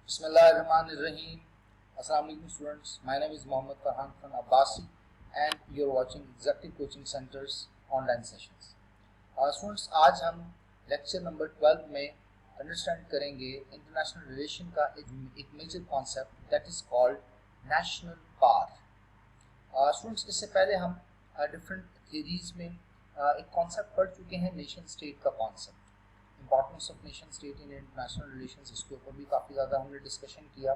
Bismillahirrahmanirrahim. Assalamu alaikum students. My name is Mohammad Farhan Khan Abbasi and you are watching Executive Coaching Center's online sessions. Students, आज हम lecture number 12 में understand करेंगे international relation का एक major concept that is called national power. Students, इससे पहले हम different theories में एक कॉन्सेप्ट पढ़ चुके हैं, नेशन स्टेट का concept, importance of nation state in international relations. इसके ऊपर भी काफ़ी ज़्यादा हमने डिस्कशन किया.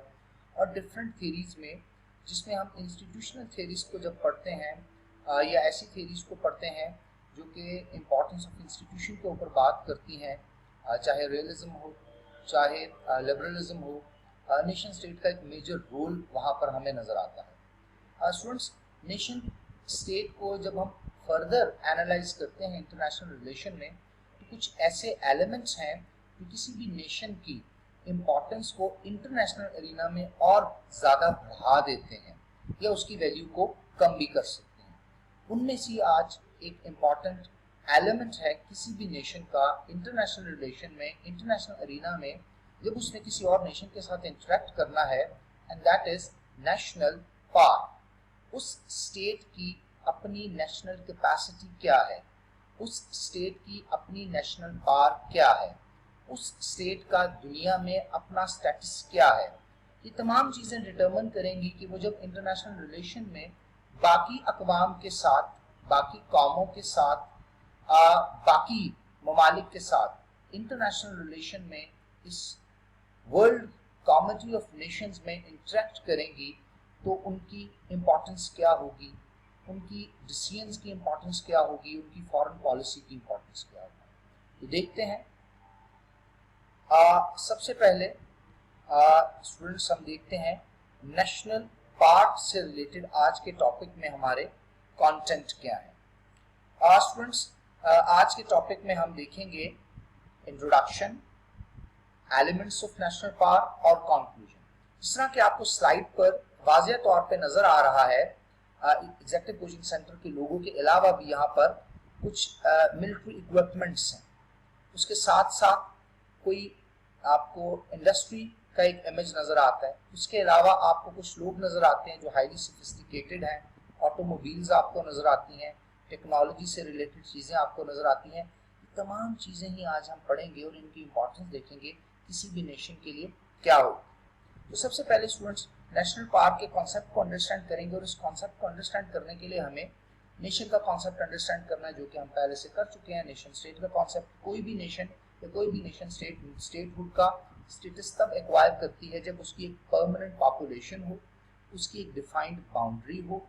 और डिफरेंट थ्योरीज में जिसमें हम इंस्टीट्यूशनल थ्योरीज को जब पढ़ते हैं या ऐसी थ्योरीज को पढ़ते हैं जो कि इंपॉर्टेंस ऑफ इंस्टीट्यूशन के ऊपर बात करती हैं, चाहे रियलिज्म हो चाहे लिबरलिज्म हो, नेशन स्टेट का एक मेजर रोल वहाँ पर हमें नज़र आता है. स्टूडेंट्स, नेशन स्टेट को जब हम फर्दर एनालाइज करते हैं इंटरनेशनल रिलेशन में, तो कुछ ऐसे एलिमेंट्स हैं जो किसी भी नेशन की इम्पोर्टेंस को इंटरनेशनल एरिना में और ज़्यादा बढ़ा देते हैं या उसकी वैल्यू को कम भी कर सकते हैं. उनमें से आज एक इम्पॉर्टेंट एलिमेंट है किसी भी नेशन का इंटरनेशनल रिलेशन में, इंटरनेशनल एरिना में, जब उसने किसी और नेशन के साथ इंटरेक्ट करना है, and that is national power. उस स्टेट की अपनी नेशनल कैपेसिटी क्या है, उस स्टेट की अपनी नेशनल पावर क्या है, उस स्टेट का दुनिया में अपना स्टेटस क्या है. ये तमाम चीज़ें डिटरमिन करेंगी कि वो जब इंटरनेशनल रिलेशन में बाकी अक़वाम के साथ, बाकी कौमों के साथ, बाकी ममालिक के साथ इंटरनेशनल रिलेशन में, इस वर्ल्ड कम्युनिटी ऑफ नेशंस में इंटरेक्ट करेंगी, तो उनकी इम्पोर्टेंस क्या होगी, उनकी डिसीजंस की इम्पोर्टेंस क्या होगी, उनकी फॉरेन पॉलिसी की इम्पोर्टेंस क्या होगी. तो देखते हैं. सबसे पहले स्टूडेंट्स हम देखते हैं नेशनल पावर से रिलेटेड आज के टॉपिक में हमारे कंटेंट क्या है. स्टूडेंट्स, आज के टॉपिक में हम देखेंगे introduction, elements of national power और कंक्लूजन. जिस तरह कि आपको स्लाइड पर वाज़ेह तौर पे नज़र आ रहा है, एग्जीक्यूटिव कोचिंग सेंटर के लोगों के अलावा भी यहाँ पर कुछ मिलिट्री इक्विपमेंट्स हैं. उसके साथ साथ कोई आपको इंडस्ट्री का एक इमेज नज़र आता है. उसके अलावा आपको कुछ लोग नज़र आते हैं जो हाईली सोफिस्टिकेटेड हैं. ऑटोमोबाइल्स आपको नज़र आती हैं, टेक्नोलॉजी से रिलेटेड चीज़ें आपको नज़र आती हैं. तमाम चीज़ें ही आज हम पढ़ेंगे और इनकी इंपॉर्टेंस देखेंगे किसी भी नेशन के लिए क्या हो. तो सबसे पहले स्टूडेंट्स, नेशनल पावर के कॉन्सेप्ट को अंडरस्टैंड करेंगे और इस कॉन्सेप्ट को अंडरस्टैंड करने के लिए हमें नेशन का कॉन्सेप्ट अंडरस्टैंड करना है, जो कि हम पहले से कर चुके हैं. नेशन स्टेट का कॉन्सेप्ट, कोई भी नेशन या कोई भी नेशन स्टेटहुड का स्टेटस तब एक्वायर करती है जब उसकी एक परमानेंट पॉपुलेशन हो, उसकी एक डिफाइंड बाउंड्री हो,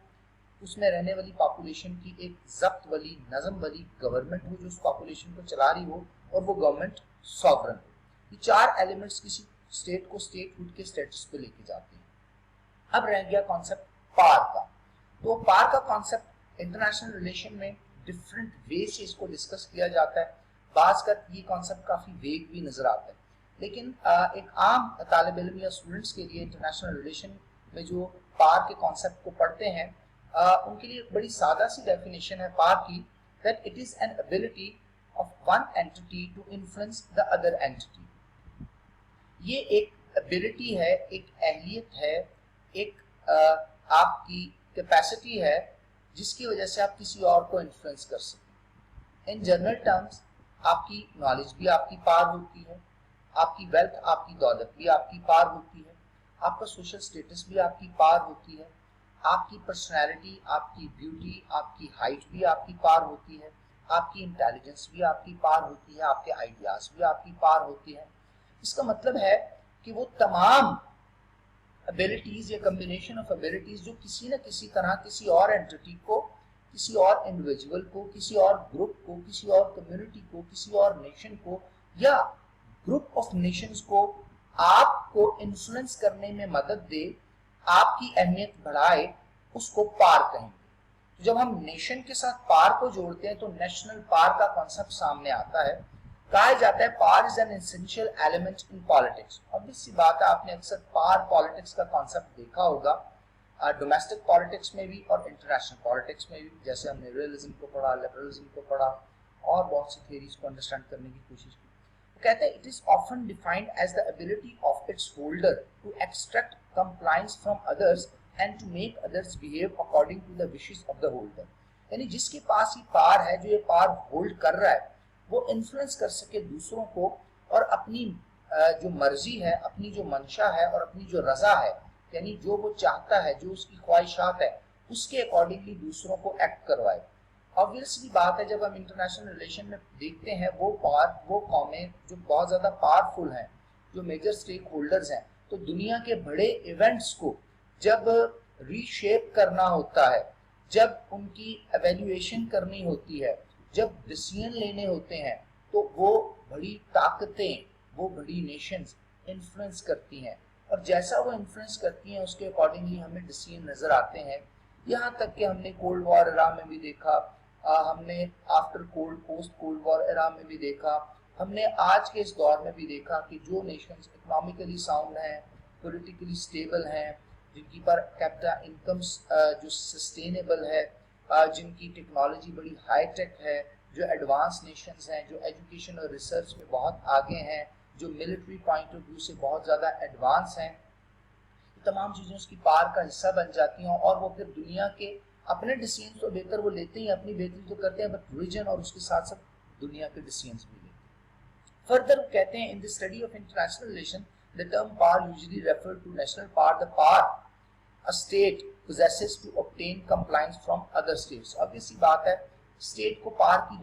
उसमें रहने वाली पॉपुलेशन की एक जब्त वाली, नज़म वाली गवर्नमेंट हो जो उस पॉपुलेशन को चला रही हो, और वो गवर्नमेंट सॉवरन हो. ये चार एलिमेंट्स किसी स्टेट को स्टेटहुड के स्टेटस पे लेके जाते हैं. अब रह गया कॉन्सेप्ट पावर का. तो पावर का कॉन्सेप्ट इंटरनेशनल रिलेशन में डिफरेंट वे से इसको डिस्कस किया जाता है. बाज का ये कॉन्सेप्ट काफ़ी वेग भी नज़र आता है, लेकिन एक आम तालिब इल्म या स्टूडेंट्स के लिए इंटरनेशनल रिलेशन में जो पावर के कॉन्सेप्ट को पढ़ते हैं, उनके लिए एक बड़ी सादा सी डेफिनेशन है पावर की, that it is an ability of one entity to influence the other entity. ये एक एबिलिटी है, एक अहलियत है, एक आपकी कैपेसिटी है जिसकी वजह से आप किसी और को इन्फ्लुएंस कर सकें. इन जनरल टर्म्स आपकी नॉलेज भी आपकी पावर होती है, आपकी वेल्थ, आपकी दौलत भी आपकी पावर होती है, आपका सोशल स्टेटस भी आपकी पावर होती है, आपकी पर्सनैलिटी, आपकी ब्यूटी, आपकी हाइट भी आपकी पावर होती है, आपकी इंटेलिजेंस भी आपकी पावर होती है, आपके आइडियाज़ भी आपकी पावर होती है. इसका मतलब है कि वो तमाम एबिलिटीज़ या कम्बिनेशन ऑफ एबिलिटीज़ जो किसी न किसी तरह किसी और एंटिटी को, किसी और इंडिविजुअल को, किसी और ग्रुप को, किसी और कम्युनिटी को, किसी और नेशन को या ग्रुप ऑफ नेशंस को आपको इन्फ्लुएंस करने में मदद दे, आपकी अहमियत बढ़ाए, उसको पावर कहेंगे. तो जब हम नेशन के साथ पावर को जोड़ते हैं तो नेशनल पावर का कॉन्सेप्ट सामने आता है. कहा जाता है power is an essential element in politics. Obvious सी बात है, आपने अक्सर पावर पॉलिटिक्स का कॉन्सेप्ट देखा होगा, डोमेस्टिक पॉलिटिक्स में भी और इंटरनेशनल पॉलिटिक्स में भी. जैसे हमने रियलिज्म को पढ़ा, लिबरलिज्म को पढ़ा और बहुत सी थियरीज को अंडरस्टैंड करने की कोशिश की. कहते हैं it is often defined as the ability of its holder to extract compliance from others and to make others behave according to the wishes of the holder. यानी जिसके पास ये पावर है, जो ये पावर होल्ड कर रहा है, वो इन्फ्लुएंस कर सके दूसरों को और अपनी जो मर्जी है, अपनी जो मंशा है और अपनी जो रजा है, यानी जो वो चाहता है, जो उसकी ख्वाहिशात है, उसके अकॉर्डिंगली दूसरों को एक्ट करवाए। ऑब्वियसली बात है, जब हम इंटरनेशनल रिलेशन में देखते हैं वो कौमें जो बहुत ज़्यादा पावरफुल हैं, जो मेजर स्टेक होल्डर्स हैं, तो दुनिया के बड़े इवेंट्स को जब रीशेप करना होता है, जब उनकी एवेल्युएशन करनी होती है, जब डिसीजन लेने होते हैं, तो वो बड़ी ताकतें, वो बड़ी नेशंस इन्फ्लुएंस करती हैं और जैसा वो इन्फ्लुएंस करती हैं उसके अकॉर्डिंगली हमें डिसीजन नज़र आते हैं। यहाँ तक कि हमने कोल्ड वॉर एरा में भी देखा, हमने after cold post cold war era में भी देखा, हमने आज के इस दौर में भी देखा कि जो नेशंस इकोनॉमिकली साउंड हैं, पॉलिटिकली स्टेबल हैं, जिनकी पर कैपिटा इनकम्स जो सस्टेनेबल है, जिनकी टेक्नोलॉजी बड़ी हाई टेक है, जो एडवांस नेशंस हैं, जो एजुकेशन और रिसर्च में बहुत आगे हैं, जो मिलिट्री पॉइंट ऑफ व्यू से बहुत ज़्यादा एडवांस हैं, तमाम चीज़ें उसकी पार का हिस्सा बन जाती हैं और वो फिर दुनिया के अपने डिसीजन तो बेहतर वो लेते ही, अपनी बेहतरी तो करते हैं, बट रीजन और उसके साथ साथ दुनिया के डिसीजन भी लेते हैं। फर्दर कहते हैं in the study of international relation the term power usually refer to national power, the power a state possesses to obtain compliance from other states। अब इसी बात है, स्टेट को पावर की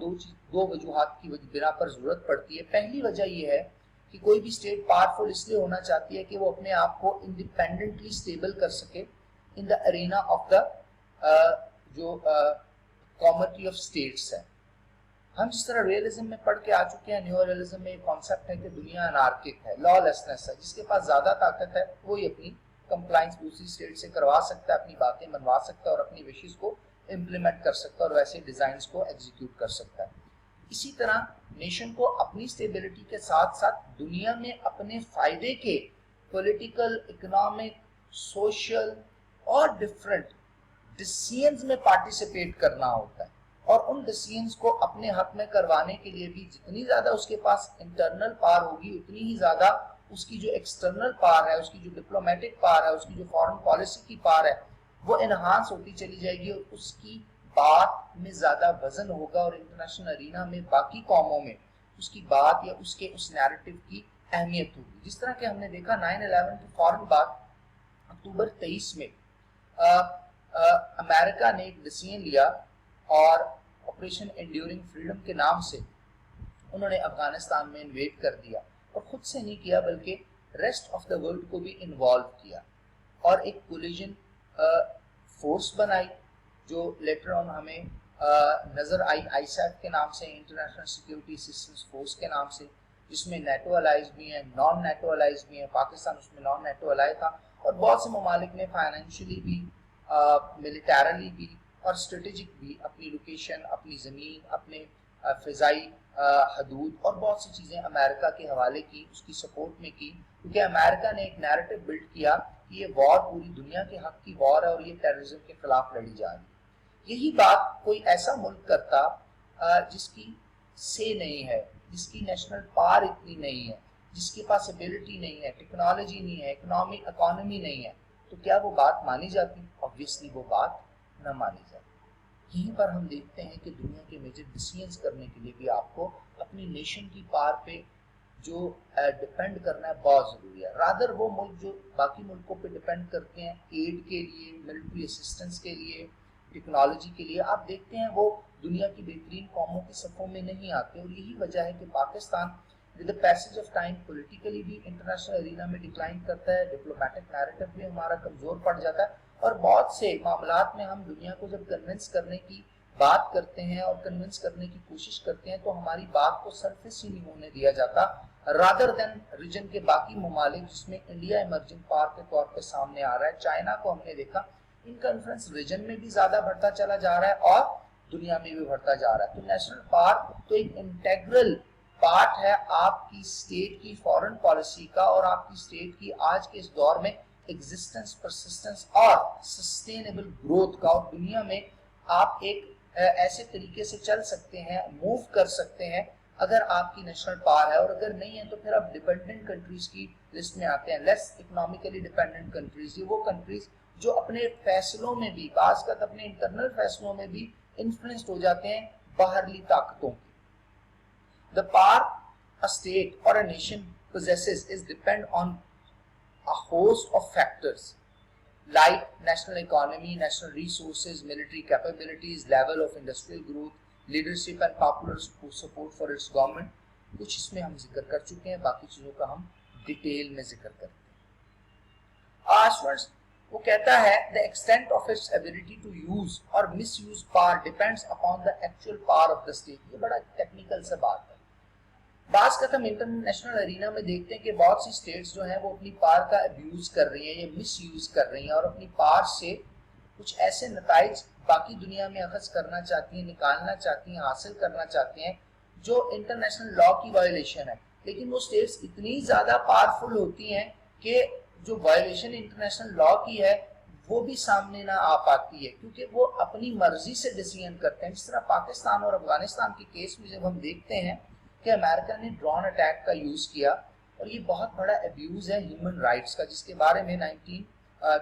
दो वजूहात की बिना पर जरूरत पड़ती है। पहली वजह यह है कि कोई भी स्टेट पावरफुल इसलिए होना चाहती है कि वो अपने आप को इंडिपेंडेंटली स्टेबल कर सके in the Arena of the जो कॉमर्टी ऑफ स्टेट्स है। हम जिस तरह रियलिज्म में पढ़ के आ चुके हैं, न्यू रियलिज्म में एक कॉन्सेप्ट है कि दुनिया अनार्किक है, लॉलेसनेस है, जिसके पास ज्यादा ताकत है वो ही अपनी कंप्लायंस दूसरी स्टेट से करवा सकता है, अपनी बातें मनवा सकता है और अपनी विशेष को इम्प्लीमेंट कर सकता है और वैसे डिजाइन्स को एग्जीक्यूट कर सकता है। इसी तरह नेशन को अपनी स्टेबिलिटी के साथ साथ दुनिया में अपने फायदे के पॉलिटिकल, इकोनॉमिक, सोशल और डिफरेंट डिसीजंस में पार्टिसिपेट करना होता है और उन डिसीजंस को अपने हक में करवाने के लिए भी जितनी ज्यादा उसके पास इंटरनल पावर होगी, उतनी ही ज्यादा उसकी जो एक्सटर्नल पावर है, उसकी जो डिप्लोमेटिक पावर है, उसकी जो फॉरेन पॉलिसी की पावर है, वो एनहांस होती चली जाएगी और उसकी बात में ज्यादा वजन होगा और इंटरनेशनल अरीना में बाकी कौमों में उसकी बात या उसके उस नैरेटिव की अहमियत होगी। जिस तरह के हमने देखा 9/11 के फौरन बाद अक्टूबर 23 में अमेरिका ने एक डिसीजन लिया और ऑपरेशन एंड्यूरिंग फ्रीडम के नाम से उन्होंने अफगानिस्तान में इन्वेड कर दिया और खुद से नहीं किया बल्कि रेस्ट ऑफ द वर्ल्ड को भी इन्वॉल्व किया और एक कोलिजन फोर्स बनाई जो लेटर ऑन हमें नजर आई आईसैफ के नाम से, इंटरनेशनल सिक्योरिटी असिस्टेंस फोर्स के नाम से, जिसमें नेटो अलाइज भी हैं, नॉन नेटो अलाइज भी हैं। पाकिस्तान उसमें नॉन नेटो अलाई था और बहुत से ममालिक ने फाइनेंशियली भी, मिलिटरली भी और स्ट्रेटेजिक भी अपनी लोकेशन, अपनी ज़मीन, अपने फ़िज़ाई हदूद और बहुत सी चीज़ें अमेरिका के हवाले की, उसकी सपोर्ट में की, क्योंकि अमेरिका ने एक नैरेटिव बिल्ड किया कि ये वॉर पूरी दुनिया के हक की वॉर है और ये टेररिज्म के खिलाफ लड़ी जा रही है। यही बात कोई ऐसा मुल्क करता जिसकी से नहीं है, जिसकी नेशनल पावर इतनी नहीं है, जिसके पास एबिलिटी नहीं है, टेक्नोलॉजी नहीं है, इकोनॉमी नहीं है, तो क्या वो बात मानी जाती? ऑब्वियसली वो बात न मानी जाती। यहीं पर हम देखते हैं कि दुनिया के मेजर डिसीजंस करने के लिए भी आपको अपनी नेशन की पावर पे जो डिपेंड करना है बहुत ज़रूरी है। रादर वो मुल्क जो बाकी मुल्कों पे डिपेंड करते हैं एड के लिए, मिलिट्री असिस्टेंस के लिए, टेक्नोलॉजी के लिए, आप देखते हैं वो दुनिया की बेहतरीन कौमों के सफ़ों में नहीं आते और यही वजह है कि Pakistan with the passage of time politically भी इंटरनेशनल एरिना में डिक्लाइन करता है, डिप्लोमेटिक नैरेटिव भी हमारा कमज़ोर पड़ जाता है और बहुत से मामलात में हम दुनिया को जब कन्विंस करने की बात करते हैं और कन्विंस करने की कोशिश करते हैं तो हमारी बात को सरफेस ही नहीं होने दिया जाता, रादर देन रीजन के बाकी ममालिक जिसमें इंडिया इमर्जिंग पावर के तौर पे सामने आ रहा है। चाइना को हमने देखा, इनका इन्फ्लुएंस रीजन में भी ज्यादा बढ़ता चला जा रहा है और दुनिया में भी बढ़ता जा रहा है। तो नेशनल पावर तो एक इंटेग्रल पार्ट है आपकी स्टेट की फॉरेन पॉलिसी का और आपकी स्टेट की आज के इस दौर में एग्जिस्टेंस, परसिस्टेंस और सस्टेनेबल ग्रोथ का। और दुनिया में आप एक ऐसे तरीके से चल सकते हैं, मूव कर सकते हैं اگر آپ کی نیشنل پاور ہے، اور اگر نہیں ہے تو پھر آپ ڈیپینڈنٹ کنٹریز کی لسٹ میں آتے ہیں. لیس اکنامکلی ڈیپینڈنٹ کنٹریز، یہ وہ کنٹریز جو اپنے فیصلوں میں بھی بعض کا اپنے انٹرنل فیصلوں میں بھی انفلوئنسڈ ہو جاتے ہیں باہرلی طاقتوں کی. The power a state or a nation possesses is depend on a host of factors like national economy, national resources, military capabilities, level of industrial growth, leadership and popular support for its government. کچھ اس میں ہم ذکر کر چکے ہیں، باقی چیزوں کا ہم ڈیٹیل میں ذکر کرتے ہیں. آسورس وہ کہتا ہے the extent of its ability to use or misuse power depends upon the actual power of the state. یہ بڑا ٹیکنیکل سے بات ہے. بعض کا ہم انٹرنیشنل ارینا میں دیکھتے ہیں کہ بہت سی سٹیٹس جو ہیں وہ اپنی پاور کا ابیوز کر رہی ہیں یا مس یوز کر رہی ہیں، اور اپنی پاور سے کچھ ایسے نتائج باقی دنیا میں اخذ کرنا چاہتی ہیں، نکالنا چاہتی ہیں، حاصل کرنا چاہتی ہیں جو انٹرنیشنل لا کی وائلیشن ہے. لیکن وہ سٹیٹس اتنی زیادہ پاورفل ہوتی ہیں کہ جو وائلیشن انٹرنیشنل لا کی ہے وہ بھی سامنے نہ آ پاتی ہے، کیونکہ وہ اپنی مرضی سے ڈیسیژن کرتے ہیں. جس طرح پاکستان اور افغانستان کے کیس میں جب ہم دیکھتے ہیں کہ امریکہ نے ڈرون اٹیک کا یوز کیا، اور یہ بہت بڑا ابیوز ہے ہیومن رائٹس کا، جس کے بارے میں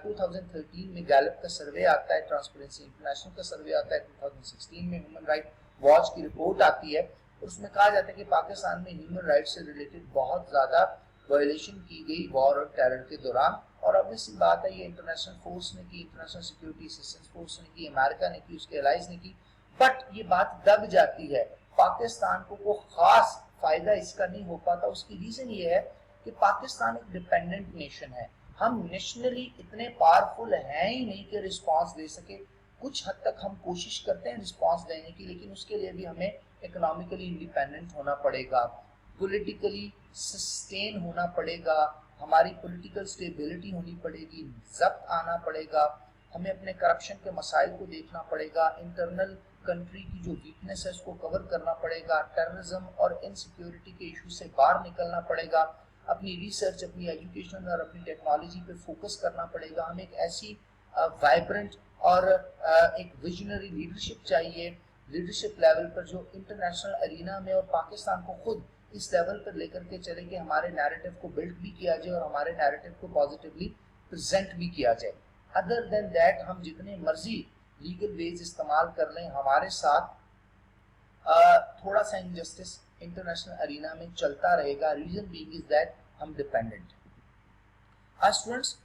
2013 میں گیلپ کا سروے آتا ہے، ٹرانسپیرنسی انٹرنیشنل کا سروے آتا ہے، 2016 میں ہیومن رائٹ واچ کی رپورٹ آتی ہے، اور اس میں کہا جاتا ہے کہ پاکستان میں ہیومن رائٹ سے ریلیٹڈ بہت زیادہ وائلیشن کی گئی وار اور ٹیرر کے دوران. اور اب اسی بات ہے یہ انٹرنیشنل فورس نے کی، انٹرنیشنل سیکورٹی اسسٹنس فورس نے کی، امریکہ نے کی، اس کے الائز نے کی، بٹ یہ بات دب جاتی ہے. پاکستان کو کوئی خاص فائدہ اس کا نہیں ہو پاتا. اس کی ریزن یہ ہے کہ پاکستان ایک ڈیپینڈنٹ نیشن ہے. ہم نیشنلی اتنے پاورفل ہیں ہی نہیں کہ رسپانس دے سکے. کچھ حد تک ہم کوشش کرتے ہیں رسپانس دینے کی، لیکن اس کے لیے بھی ہمیں اکنامکلی انڈیپینڈنٹ ہونا پڑے گا، پولیٹیکلی سسٹین ہونا پڑے گا، ہماری پولیٹیکل سٹیبلٹی ہونی پڑے گی، ضبط آنا پڑے گا، ہمیں اپنے کرپشن کے مسائل کو دیکھنا پڑے گا، انٹرنل کنٹری کی جو ویکنس ہے اس کو کور کرنا پڑے گا، ٹیررزم اور انسیکیورٹی کے ایشو سے باہر نکلنا پڑے گا، اپنی ریسرچ، اپنی ایجوکیشن اور اپنی ٹیکنالوجی پہ فوکس کرنا پڑے گا. ہمیں ایک ایسی وائبرنٹ اور ایک ویژنری لیڈرشپ چاہیے، لیڈرشپ لیول پر جو انٹرنیشنل ارینا میں اور پاکستان کو خود اس لیول پر لے کر کے چلے کہ ہمارے نیریٹو کو بلڈ بھی کیا جائے اور ہمارے نیریٹو کو پازیٹیولی پریزنٹ بھی کیا جائے. ادر دین دیٹ ہم جتنے مرضی لیگل ویز استعمال کر لیں، ہمارے ساتھ تھوڑا سا انجسٹس انٹرنیشنل ارینا میں چلتا رہے گا. ریزن بینگ از دیٹ ہم ڈیپینڈنٹ ہیں. اسٹوڈنٹس،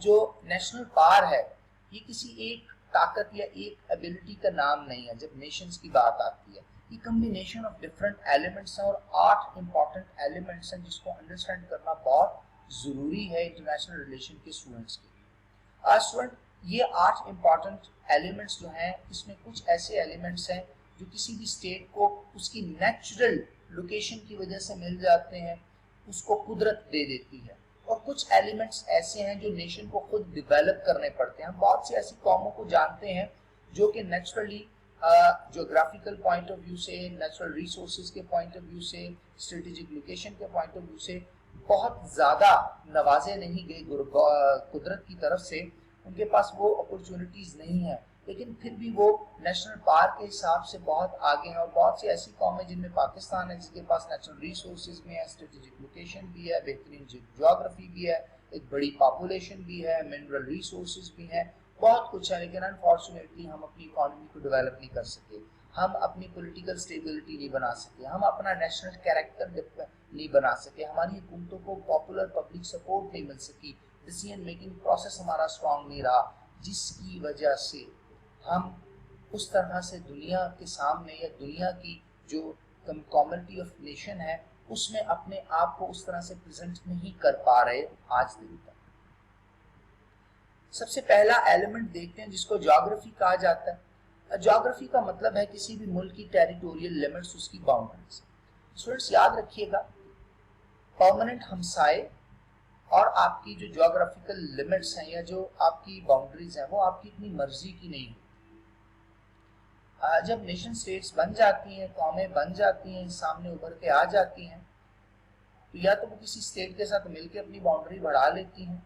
جو نیشنل پاور ہے یہ کسی ایک طاقت یا ایک ایبلٹی کا نام نہیں ہے. جب نیشنز کی بات آتی ہے یہ کمبینیشن آف ڈفرنٹ ایلیمنٹس ہیں، اور 8 امپورٹنٹ ایلیمنٹس ہیں جس کو انڈرسٹینڈ کرنا بہت ضروری ہے انٹرنیشنل ریلیشن کے اسٹوڈنٹس کے لیے. اسٹوڈنٹ، یہ 8 امپورٹنٹ ایلیمنٹس جو ہیں اس میں کچھ ایسے ایلیمنٹس ہیں جو کسی بھی اسٹیٹ کو اس کی نیچرل لوکیشن کی وجہ سے مل جاتے ہیں، اس کو قدرت دے دیتی ہے، اور کچھ ایلیمنٹس ایسے ہیں جو نیشن کو خود ڈیولپ کرنے پڑتے ہیں. ہم بہت سی ایسی قوموں کو جانتے ہیں جو کہ naturally geographical point of view سے، نیچرل ریسورسز کے پوائنٹ آف ویو سے، اسٹریٹجک لوکیشن کے پوائنٹ آف ویو سے بہت زیادہ نوازے نہیں گئے قدرت کی طرف سے، ان کے پاس وہ اپرچونٹیز نہیں ہیں، لیکن پھر بھی وہ نیشنل پارک کے حساب سے بہت آگے ہیں. اور بہت سی ایسی قومیں جن میں پاکستان ہے جس کے پاس نیچرل ریسورسز بھی ہیں، اسٹریٹجک لوکیشن بھی ہے، بہترین جیوگرافی بھی ہے، ایک بڑی پاپولیشن بھی ہے، منرل ریسورسز بھی ہیں، بہت کچھ ہے، لیکن انفارچونیٹلی ہم اپنی اکانومی کو ڈیولپ نہیں کر سکے، ہم اپنی پولیٹیکل سٹیبلٹی نہیں بنا سکے، ہم اپنا نیشنل کیریکٹر نہیں بنا سکے، ہماری حکومتوں کو پاپولر پبلک سپورٹ نہیں مل سکی، ڈیسیژن میکنگ پروسیس ہمارا اسٹرانگ نہیں رہا، جس کی وجہ سے ہم اس طرح سے دنیا کے سامنے یا دنیا کی جو کمیونٹی آف نیشن ہے اس میں اپنے آپ کو اس طرح سے پریزنٹ نہیں کر پا رہے آج دن تک. سب سے پہلا ایلیمنٹ دیکھتے ہیں جس کو جیوگرافی کہا جاتا ہے. جیوگرافی کا مطلب ہے کسی بھی ملک کی ٹیریٹوریل لیمٹس، اس کی باؤنڈریز. اسٹوڈنٹس یاد رکھیے گا، پرماننٹ ہمسائے اور آپ کی جو جیوگرافیکل لیمٹس ہیں یا جو آپ کی باؤنڈریز ہیں وہ آپ کی اپنی مرضی کی نہیں ہوتی. جب نیشن سٹیٹس بن جاتی ہیں، قومیں بن جاتی ہیں، سامنے ابھر کے آ جاتی ہیں، تو یا تو وہ کسی سٹیٹ کے ساتھ مل کے اپنی باؤنڈری بڑھا لیتی ہیں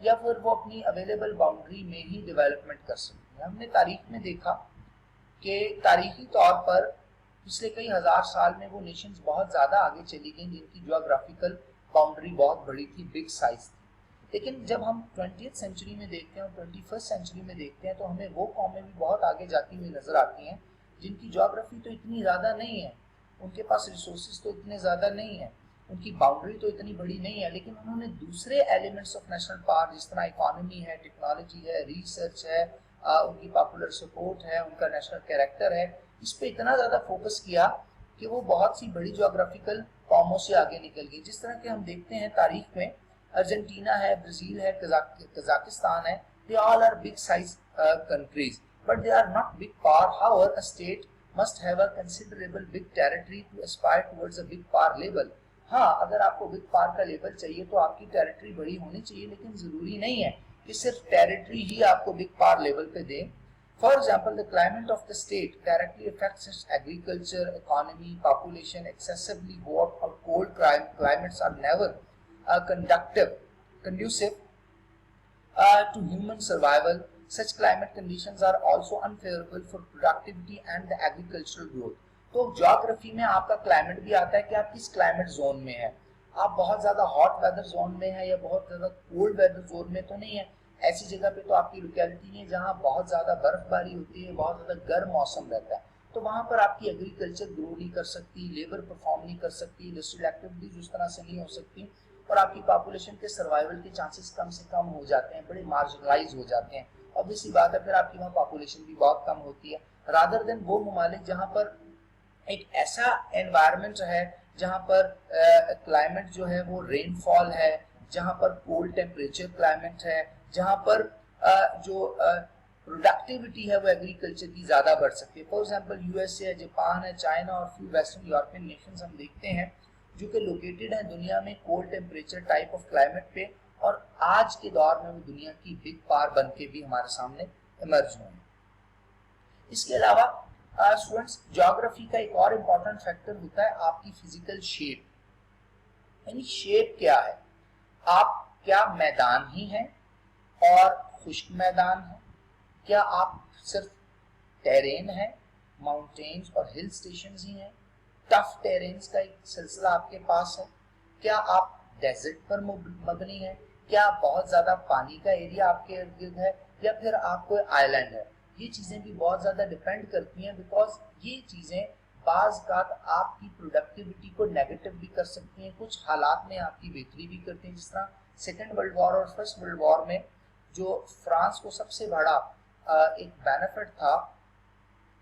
یا پھر وہ اپنی اویلیبل باؤنڈری میں ہی ڈیولپمنٹ کر سکتی ہیں. ہم نے تاریخ میں دیکھا کہ تاریخی طور پر पिछले कई हजार साल में वो नेशंस बहुत ज़्यादा आगे चली गई जिनकी जियोग्राफिकल बाउंड्री बहुत बड़ी थी, बिग साइज थी। लेकिन जब हम 20th सेंचुरी में देखते हैं और 21st सेंचुरी में देखते हैं तो हमें वो कौमें भी बहुत आगे जाती हुई नजर आती हैं जिनकी ज्योग्राफी तो इतनी ज़्यादा नहीं है, उनके पास रिसोर्सेज तो इतने ज़्यादा नहीं है, उनकी बाउंड्री तो इतनी बड़ी नहीं है, लेकिन उन्होंने दूसरे एलिमेंट्स ऑफ नेशनल पार्क जिस तरह इकोनॉमी है, टेक्नोलॉजी है, रिसर्च है, उनकी पॉपुलर सपोर्ट है, उनका नेशनल कैरेक्टर है, इस पे इतना ज़्यादा फोकस किया कि वो बहुत सी बड़ी ज्योग्राफिकल कौमों से आगे निकल गई। जिस तरह के हम देखते हैं तारीख में अर्जेंटीना है, ब्राजील है, कजाकिस्तान है, they all are big size countries but they are not big power. However, a state must have a considerable big territory to aspire towards a big power level. हाँ, अगर आपको big power का level चाहिए तो आपकी territory बड़ी होनी चाहिए, लेकिन जरूरी नहीं है कि सिर्फ टेरिटरी ही आपको बिग पावर लेवल पे दे। For example, the climate of the state directly affects its agriculture, economy, population. Excessively hot or cold climates are never conducive to human survival. Such climate conditions are also unfavorable for productivity and the agricultural growth. तो geography में आपका climate भी आता है कि आप किस climate zone में है, आप बहुत ज्यादा हॉट वेदर जोन में है या बहुत ज्यादा कोल्ड वेदर जोन में तो नहीं है। ऐसी जगह पे तो आपकी लोकेलिटी नहीं है जहाँ बहुत ज्यादा बर्फबारी होती है, बहुत ज्यादा गर्म मौसम रहता है, तो वहां पर आपकी एग्रीकल्चर ग्रो नहीं कर सकती, लेबर परफॉर्म नहीं कर सकती, इंडस्ट्रियल एक्टिविटीज उस तरह से नहीं हो सकती और आपकी पॉपुलेशन के सर्वाइवल के चांसेस कम से कम हो जाते हैं, बड़े मार्जिनलाइज हो जाते हैं। ऑब्वियसली बात है, फिर आपकी वहाँ पॉपुलेशन भी बहुत कम होती है, रादर देन वो ममालिक जहाँ पर एक ऐसा एनवायरनमेंट है जहाँ पर क्लाइमेट जो है वो रेनफॉल है, जहाँ पर कोल्ड टेम्परेचर क्लाइमेट है, जहाँ पर जो प्रोडक्टिविटी है वो एग्रीकल्चर की ज़्यादा बढ़ सकती है। फॉर एग्जांपल यूएसए है, जापान है, चाइना और फ्यू वेस्टर्न यूरोपियन नेशंस हम देखते हैं जो कि लोकेटेड है दुनिया में cold temperature type of climate पे, और आज के दौर में वो दुनिया की बिग पावर बन के भी हमारे सामने इमर्ज हुए हैं। इसके अलावा स्टूडेंट्स, ज्योग्राफी का एक और इम्पॉर्टेंट फैक्टर होता है आपकी फिजिकल शेप, यानी शेप क्या है, आप क्या मैदान ही हैं और खुश्क मैदान है, क्या आप सिर्फ टेरेन है, माउंटेन्स और हिल स्टेशंस ही हैं, टफ टेरेन्स का एक सिलसिला आपके पास है, क्या आप डेजर्ट पर मबनी है, क्या बहुत ज्यादा पानी का एरिया आपके इर्द गिर्द है, या फिर आप कोई आइलैंड है। ये चीजें भी बहुत ज्यादा डिपेंड करती हैं, बिकॉज ये चीजें बाज़ आपकी प्रोडक्टिविटी को नेगेटिव भी कर सकती हैं, कुछ हालात में आपकी बेहतरी भी करती हैं। जिस तरह सेकेंड वर्ल्ड वॉर और फर्स्ट वर्ल्ड वॉर में जो फ्रांस को सबसे बड़ा एक बेनिफिट था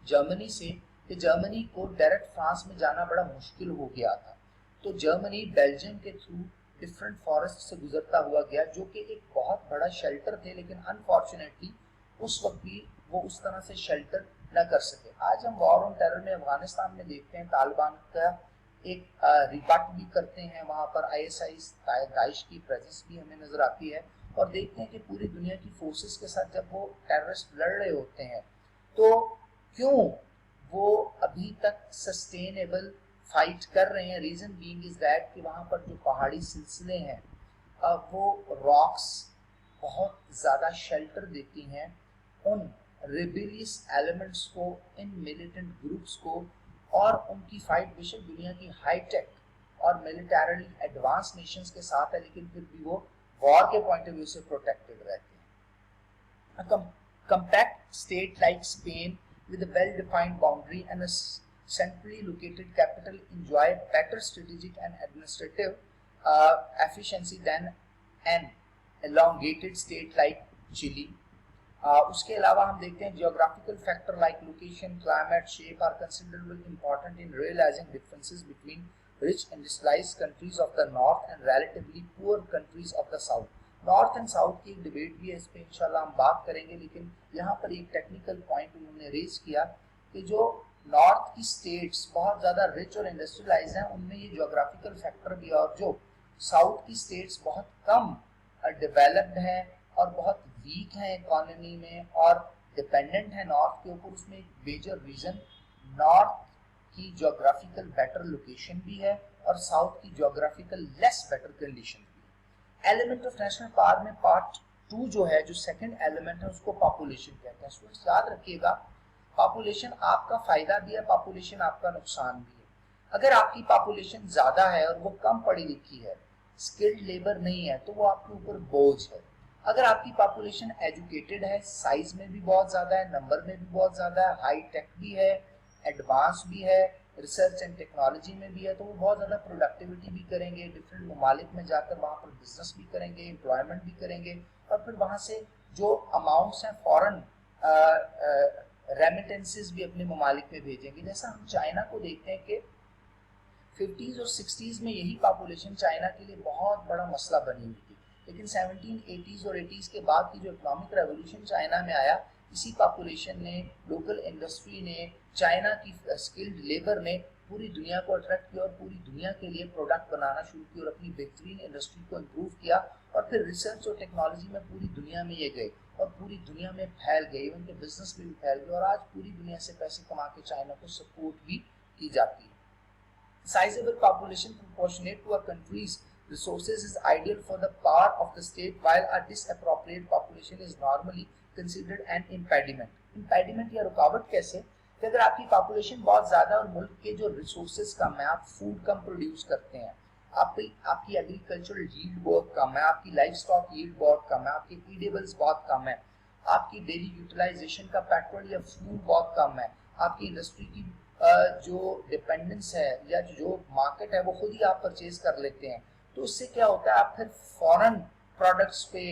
जर्मनी से, कि जर्मनी को डायरेक्ट फ्रांस में जाना बड़ा मुश्किल हो गया था, तो जर्मनी बेल्जियम के थ्रू डिफरेंट फॉरेस्ट से गुजरता हुआ गया, जो कि एक बहुत बड़ा शेल्टर थे, लेकिन अनफॉर्चुनेटली उस वक्त भी वो उस तरह से शेल्टर न कर सके। आज हम वॉर ऑन टेरर में अफगानिस्तान में देखते हैं, तालिबान का एक रिबट भी करते हैं, वहाँ पर आईएसआई दाइश की प्रेजेंस भी हमें नजर आती है, और देखते हैं कि पूरी दुनिया की फोर्सेस के साथ जब वो टेररिस्ट लड़ रहे होते हैं तो क्यों वो अभी तक सस्टेनेबल फाइट कर रहे हैं। रीजन बीइंग इज दैट कि वहाँ पर जो पहाड़ी सिलसिले हैं वो रॉक्स बहुत ज़्यादा शेल्टर देती हैं उन रिबेलियस एलिमेंट्स को, इन मिलिटेंट ग्रुप्स को, और उनकी फाइट बेशक दुनिया की हाईटेक और मिलिटरली एडवांस नेशंस के साथ है, लेकिन फिर भी वो वॉर के पॉइंट ऑफ व्यू से प्रोटेक्टेड रहते हैं। A compact state like Spain with a well-defined boundary and a centrally located capital enjoy better strategic and administrative efficiency than an elongated state like Chile. उसके अलावा हम देखते हैं geographical factor like location, climate, shape are considerable important in realising differences between rich industrialised countries of the north and relatively poor countries of the south. North and south की एक debate भी है, इस पर इंशाल्लाह हम बात करेंगे, लेकिन यहाँ पर एक टेक्निकल पॉइंट उन्होंने रेज किया कि जो नॉर्थ की स्टेट्स बहुत ज़्यादा रिच और इंडस्ट्रियलाइज हैं उनमें ये जियोग्राफिकल फैक्टर भी है, और जो साउथ की स्टेट्स बहुत कम डेवलप्ड हैं और बहुत वीक है इकोनॉमी में और डिपेंडेंट है नॉर्थ के ऊपर, उसमें एक मेजर रीजन नॉर्थ की ज्योग्राफिकल बेटर लोकेशन भी है और साउथ की ज्योग्राफिकल लेस बेटर कंडीशन भी है। एलिमेंट ऑफ नेशनल पार्क में पार्ट 2 जो है, जो सेकंड एलिमेंट है, उसको पॉपुलेशन कहते हैं। स्टूडेंट्स याद रखिएगा, पॉपुलेशन आपका फायदा भी है, पॉपुलेशन आपका नुकसान भी है। अगर आपकी पॉपुलेशन ज्यादा है और वो कम पढ़ी लिखी है, स्किल्ड लेबर नहीं है, तो वो आपके ऊपर बोझ है। अगर आपकी पॉपुलेशन एजुकेटेड है, साइज में भी बहुत ज्यादा है, नंबर में भी बहुत ज्यादा है, हाई टेक भी है, एडवांस भी है, रिसर्च एंड टेक्नोलॉजी में भी है, तो वो बहुत ज्यादा प्रोडक्टिविटी भी करेंगे, डिफरेंट ममालिक में जाकर वहाँ पर बिजनेस भी करेंगे, एम्प्लॉयमेंट भी करेंगे, और फिर वहाँ से जो अमाउंट्स हैं फॉरेन रेमिटेंसेस भी अपने ममालिक में भेजेंगे। जैसा हम चाइना को देखते हैं कि 50s और 60s में यही पॉपुलेशन चाइना के लिए बहुत बड़ा मसला बनी हुई थी, लेकिन 1780s और 80s के बाद की जो इकोनॉमिक रेवोल्यूशन चाइना में आया, इसी पॉपुलेशन ने, लोकल इंडस्ट्री ने, चाइना की स्किल्ड लेबर ने पूरी दुनिया को अट्रैक्ट किया और पूरी दुनिया के लिए प्रोडक्ट बनाना शुरू किया और अपनी बेहतरीन इंडस्ट्री को इम्प्रूव किया, और फिर रिसर्च और टेक्नोलॉजी में पूरी दुनिया में ये गए और पूरी दुनिया में फैल गए, उनके बिजनेस में भी फैल गए, और आज पूरी दुनिया से पैसे कमा के चाइना को सपोर्ट भी की जाती है। Sizable population proportionate to a country's resources is ideal for the power of the state, while a disappropriate population is normally considered an impediment. Impediment या रुकावट कैसे? कि अगर आपकी पॉपुलेशन बहुत ज्यादा और मुल्क के जो रिसोर्सेज कम है, आप फूड कम प्रोड्यूस करते हैं, आपकी एग्रीकल्चरल यील्ड बहुत कम है, आपकी लाइफ स्टॉक यील्ड बहुत कम है, आपके ईडेबल्स बहुत कम है, आपकी डेली यूटिलाइजेशन का पेट्रोल या फ्यूल बहुत कम है, आपकी इंडस्ट्री की जो डिपेंडेंस है या जो मार्केट है वो खुद ही आप परचेज कर लेते हैं, तो उससे क्या होता है, आप फिर फॉरेन प्रोडक्ट्स पे,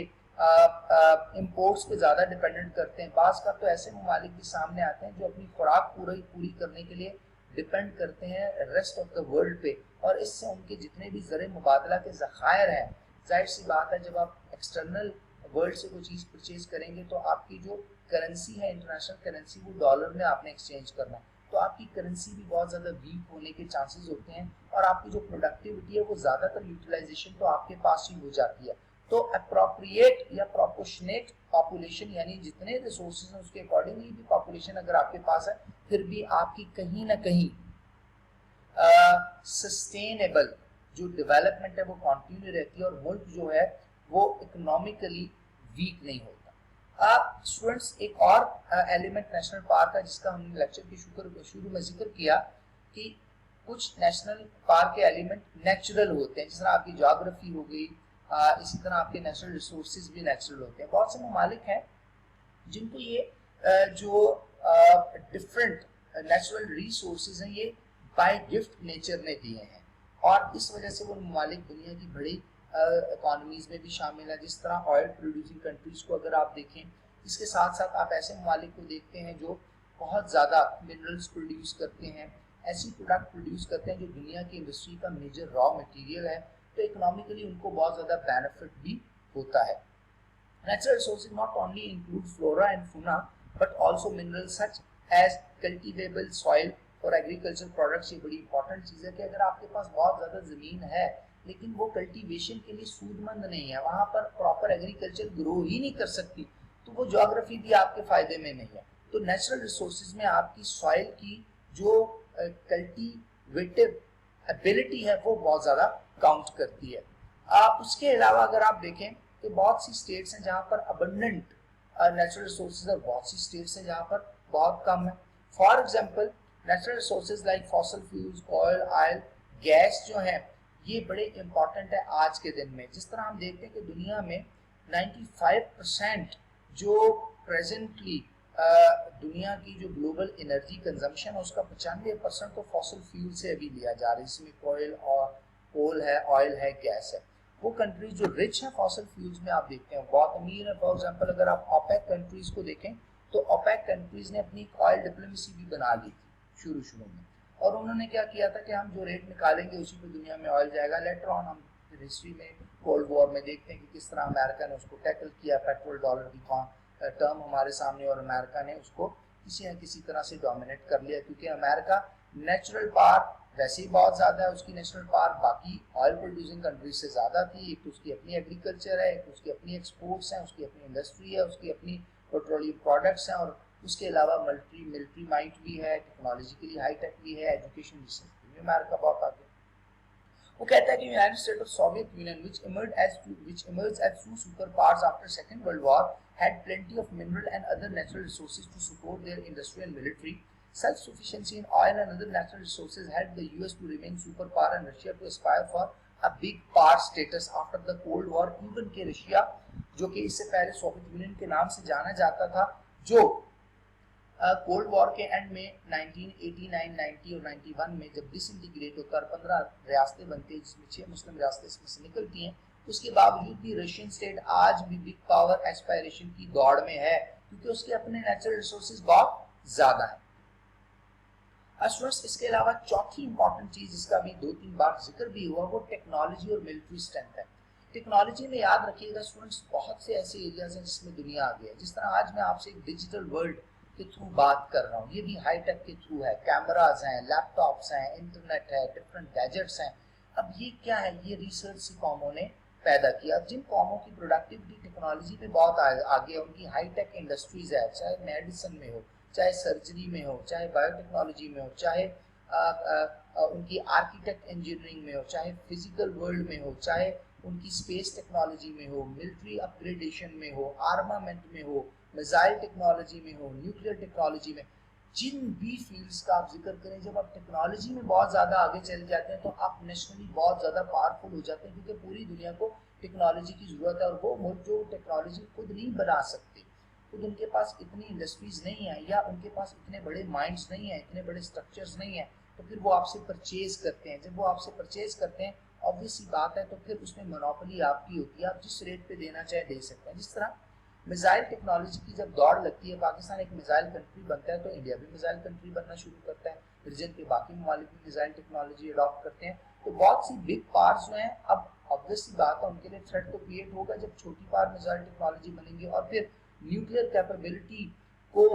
इंपोर्ट्स पे ज़्यादा डिपेंडेंट करते हैं। बाज़ का तो ऐसे ममालिक भी सामने आते हैं जो अपनी खुराक पूरी करने के लिए डिपेंड करते हैं रेस्ट ऑफ द वर्ल्ड पे, और इससे उनके जितने भी ज़र मुबादला के ज़खायर हैं, जाहिर सी बात है जब आप एक्सटर्नल वर्ल्ड से कोई चीज़ परचेज करेंगे तो आपकी जो करेंसी है, इंटरनेशनल करेंसी, वो डॉलर में आपने एक्सचेंज करना है, तो आपकी करेंसी भी बहुत ज़्यादा वीक होने के चांसेस होते हैं, और आपकी जो प्रोडक्टिविटी है वो ज़्यादातर यूटिलाइजेशन तो आपके पास ही हो जाती है। तो अप्रोप्रिएट या प्रोपोर्शनेट पॉपुलेशन, यानी जितने रिसोर्सेज हैं उसके अकॉर्डिंगली भी पॉपुलेशन अगर आपके पास है, फिर भी आपकी कहीं ना कहीं सस्टेनेबल जो डेवलपमेंट है वो कंटिन्यू रहती है, और मुल्क जो है वो इकोनॉमिकली वीक नहीं होता। स्टूडेंट्स, एक और एलिमेंट नेशनल पार्क है जिसका हमने लेक्चर के शुरू में जिक्र किया कि कुछ नेशनल पार्क के एलिमेंट नेचुरल होते हैं, जिस तरह आपकी ज्योग्राफी हो गई, इसी तरह आपके नेचुरल रिसोर्सेज भी नेचुरल होते हैं। बहुत से ममालिक हैं जिनको ये जो डिफरेंट नेचुरल रिसोर्सेज हैं ये बाय गिफ्ट नेचर ने दिए हैं, और इस वजह से वो ममालिक दुनिया की बड़ी इकोनॉमीज में भी शामिल है। जिस तरह ऑयल प्रोड्यूसिंग कंट्रीज को अगर आप देखें, इसके साथ साथ आप ऐसे ममालिक को देखते हैं जो बहुत ज़्यादा मिनरल्स प्रोड्यूस करते हैं, ऐसी प्रोडक्ट प्रोड्यूस करते हैं जो दुनिया की इंडस्ट्री का मेजर रॉ मटेरियल है, तो इकोनॉमिकली उनको बहुत ज़्यादा बेनिफिट भी होता है। Natural resources not only include flora and fauna but also minerals such as cultivable soil for agriculture products. ये बड़ी इंपॉर्टेंट चीज़ है कि अगर आपके पास बहुत ज़्यादा ज़मीन है लेकिन वो कल्टीवेशन के लिए सूदमंद नहीं है, वहाँ पर प्रॉपर एग्रीकल्चर ग्रो ही नहीं कर सकती, तो वो ज्योग्राफी भी आपके फायदे में नहीं है। तो नेचुरल रिसोर्सेज में आपकी सॉइल की जो कल्टीवेटिव एबिलिटी है वो बहुत ज़्यादा काउंट करती है। उसके अलावा अगर आप देखें तो बहुत सी स्टेट्स हैं जहाँ पर अबंडेंट नेचुरल रिसोर्सेज और बहुत सी स्टेट्स हैं जहाँ पर बहुत कम है। For example natural resources like fossil fuels, oil, gas जो है ये बड़े इंपॉर्टेंट है आज के दिन में। जिस तरह हम देखते हैं कि दुनिया में 95% जो प्रेजेंटली दुनिया की जो ग्लोबल एनर्जी कंजम्पशन है उसका 95% तो फॉसल फ्यूल से अभी लिया जा रहा है, इसमें कोल है, ऑयल है, गैस है। वो कंट्रीज जो रिच है फॉसल फ्यूल्स में आप देखते हैं बहुत अमीर है। फॉर एग्जांपल अगर आप ओपेक कंट्रीज को देखें तो ओपेक कंट्रीज ने अपनी ऑयल डिप्लोमेसी भी बना ली थी शुरू में, और उन्होंने क्या किया था कि हम जो रेट निकालेंगे उसी पे दुनिया में ऑयल जाएगा। लेटर ऑन हम हिस्ट्री में कोल्ड वॉर में देखते हैं कि किस तरह अमेरिका ने उसको टैकल किया, पेट्रोल डॉलर की टर्म हमारे सामने, और अमेरिका ने उसको किसी न किसी तरह से डोमिनेट कर लिया, क्योंकि अमेरिका नेचुरल पावर वैसे ही बहुत ज़्यादा है, उसकी नेशनल पावर बाकी ऑयल प्रोड्यूसिंग कंट्रीज से ज़्यादा थी। एक तो उसकी अपनी एग्रीकल्चर है, एक तो उसकी अपनी एक्सपोर्ट्स हैं, उसकी अपनी इंडस्ट्री है, उसकी अपनी पेट्रोलियम प्रोडक्ट्स हैं, और उसके अलावा मिलिट्री माइट भी है, टेक्नोलॉजिकली हाई टेक भी है, एजुकेशन रिसर्च भी अमेरिका बहुत आगे। وہ کہتا ہے کہ United state of Soviet union which emerged as two superpowers after Second World War had plenty of mineral and other natural resources to support their industry and military. Self-sufficiency in oil and other natural resources helped the US to remain superpower and Russia to aspire for a big power status after the Cold War. Even کہ Russia جو کہ اس سے پہلے Soviet union کے نام سے جانا جاتا تھا، جو کولڈ وار کے اینڈ میں 1989 90 اور 91 میں جب ڈس انٹیگریٹ ہوتا ہے 15 ریاستیں بنتی ہیں جس میں 6 مسلم ریاستیں اس میں سے نکلتی ہیں، اس کے باوجود بھی رشین اسٹیٹ آج بھی بگ پاور ایسپائریشن کی دوڑ میں ہے کیونکہ اس کے اپنے نیچرل ریسورسز بہت زیادہ ہیں۔ اس کے علاوہ چوتھی امپورٹنٹ چیز جس کا بھی 2-3 بار ذکر بھی ہوا وہ ٹیکنالوجی اور ملٹری اسٹرینتھ ہے۔ ٹیکنالوجی میں یاد رکھیے گا اسٹوڈنٹس، بہت سے ایسے ایریاز ہیں جس میں دنیا آگے ہے، جس طرح آج میں آپ سے ایک ڈیجیٹل ورلڈ کے تھرو بات کر رہا ہوں، یہ بھی ہائی ٹیک کے تھرو ہے، کیمراز ہیں، لیپ ٹاپس ہیں، انٹرنیٹ ہے، ڈفرنٹ گیجٹس ہیں۔ اب یہ کیا ہے؟ یہ ریسرچ سے قوموں نے پیدا کیا۔ جن قوموں کی پروڈکٹیوٹی ٹیکنالوجی پہ بہت آگے ہے، ان کی ہائی ٹیک انڈسٹریز ہے، چاہے میڈیسن میں ہو، چاہے سرجری میں ہو، چاہے بایو ٹیکنالوجی میں ہو، چاہے ان کی آرکیٹیکٹ انجینئرنگ میں ہو، چاہے فزیکل ورلڈ میں ہو، چاہے ان کی اسپیس ٹیکنالوجی میں ہو، ملٹری اپ گریڈیشن میں ہو، آرمامنٹ میں ہو، میزائل ٹیکنالوجی میں ہو، نیوکلیئر ٹیکنالوجی میں، جن بھی فیلڈز کا آپ ذکر کریں، جب آپ ٹیکنالوجی میں بہت زیادہ آگے چل جاتے ہیں تو آپ نیشنلی بہت زیادہ پاورفل ہو جاتے ہیں کیونکہ پوری دنیا کو ٹیکنالوجی کی ضرورت ہے، اور وہ ملک جو ٹیکنالوجی خود نہیں بنا سکتے، خود ان کے پاس اتنی انڈسٹریز نہیں ہیں یا ان کے پاس اتنے بڑے مائنڈز نہیں ہیں، اتنے بڑے اسٹرکچرز نہیں ہیں، تو پھر وہ آپ سے پرچیز کرتے ہیں۔ جب وہ آپ سے پرچیز کرتے ہیں obvious سی بات ہے تو پھر اس میں منوپلی آپ کی ہوتی ہے، آپ جس ریٹ پہ دینا چاہے دے سکتے ہیں۔ جس طرح میزائل ٹیکنالوجی کی جب دوڑ لگتی ہے، پاکستان ایک میزائل کنٹری بنتا ہے تو انڈیا بھی میزائل کنٹری بننا شروع کرتا ہے، ریجن کے باقی ممالک بھی میزائل ٹیکنالوجی اڈاپٹ کرتے ہیں، تو بہت سی بگ پاورز جو ہیں اب obvious سی بات ہے ان کے لیے تھریٹ تو کریٹ ہوگا جب چھوٹی پاور میزائل ٹیکنالوجی بنیں گے، اور پھر نیوکلیئر کیپیبلٹی کو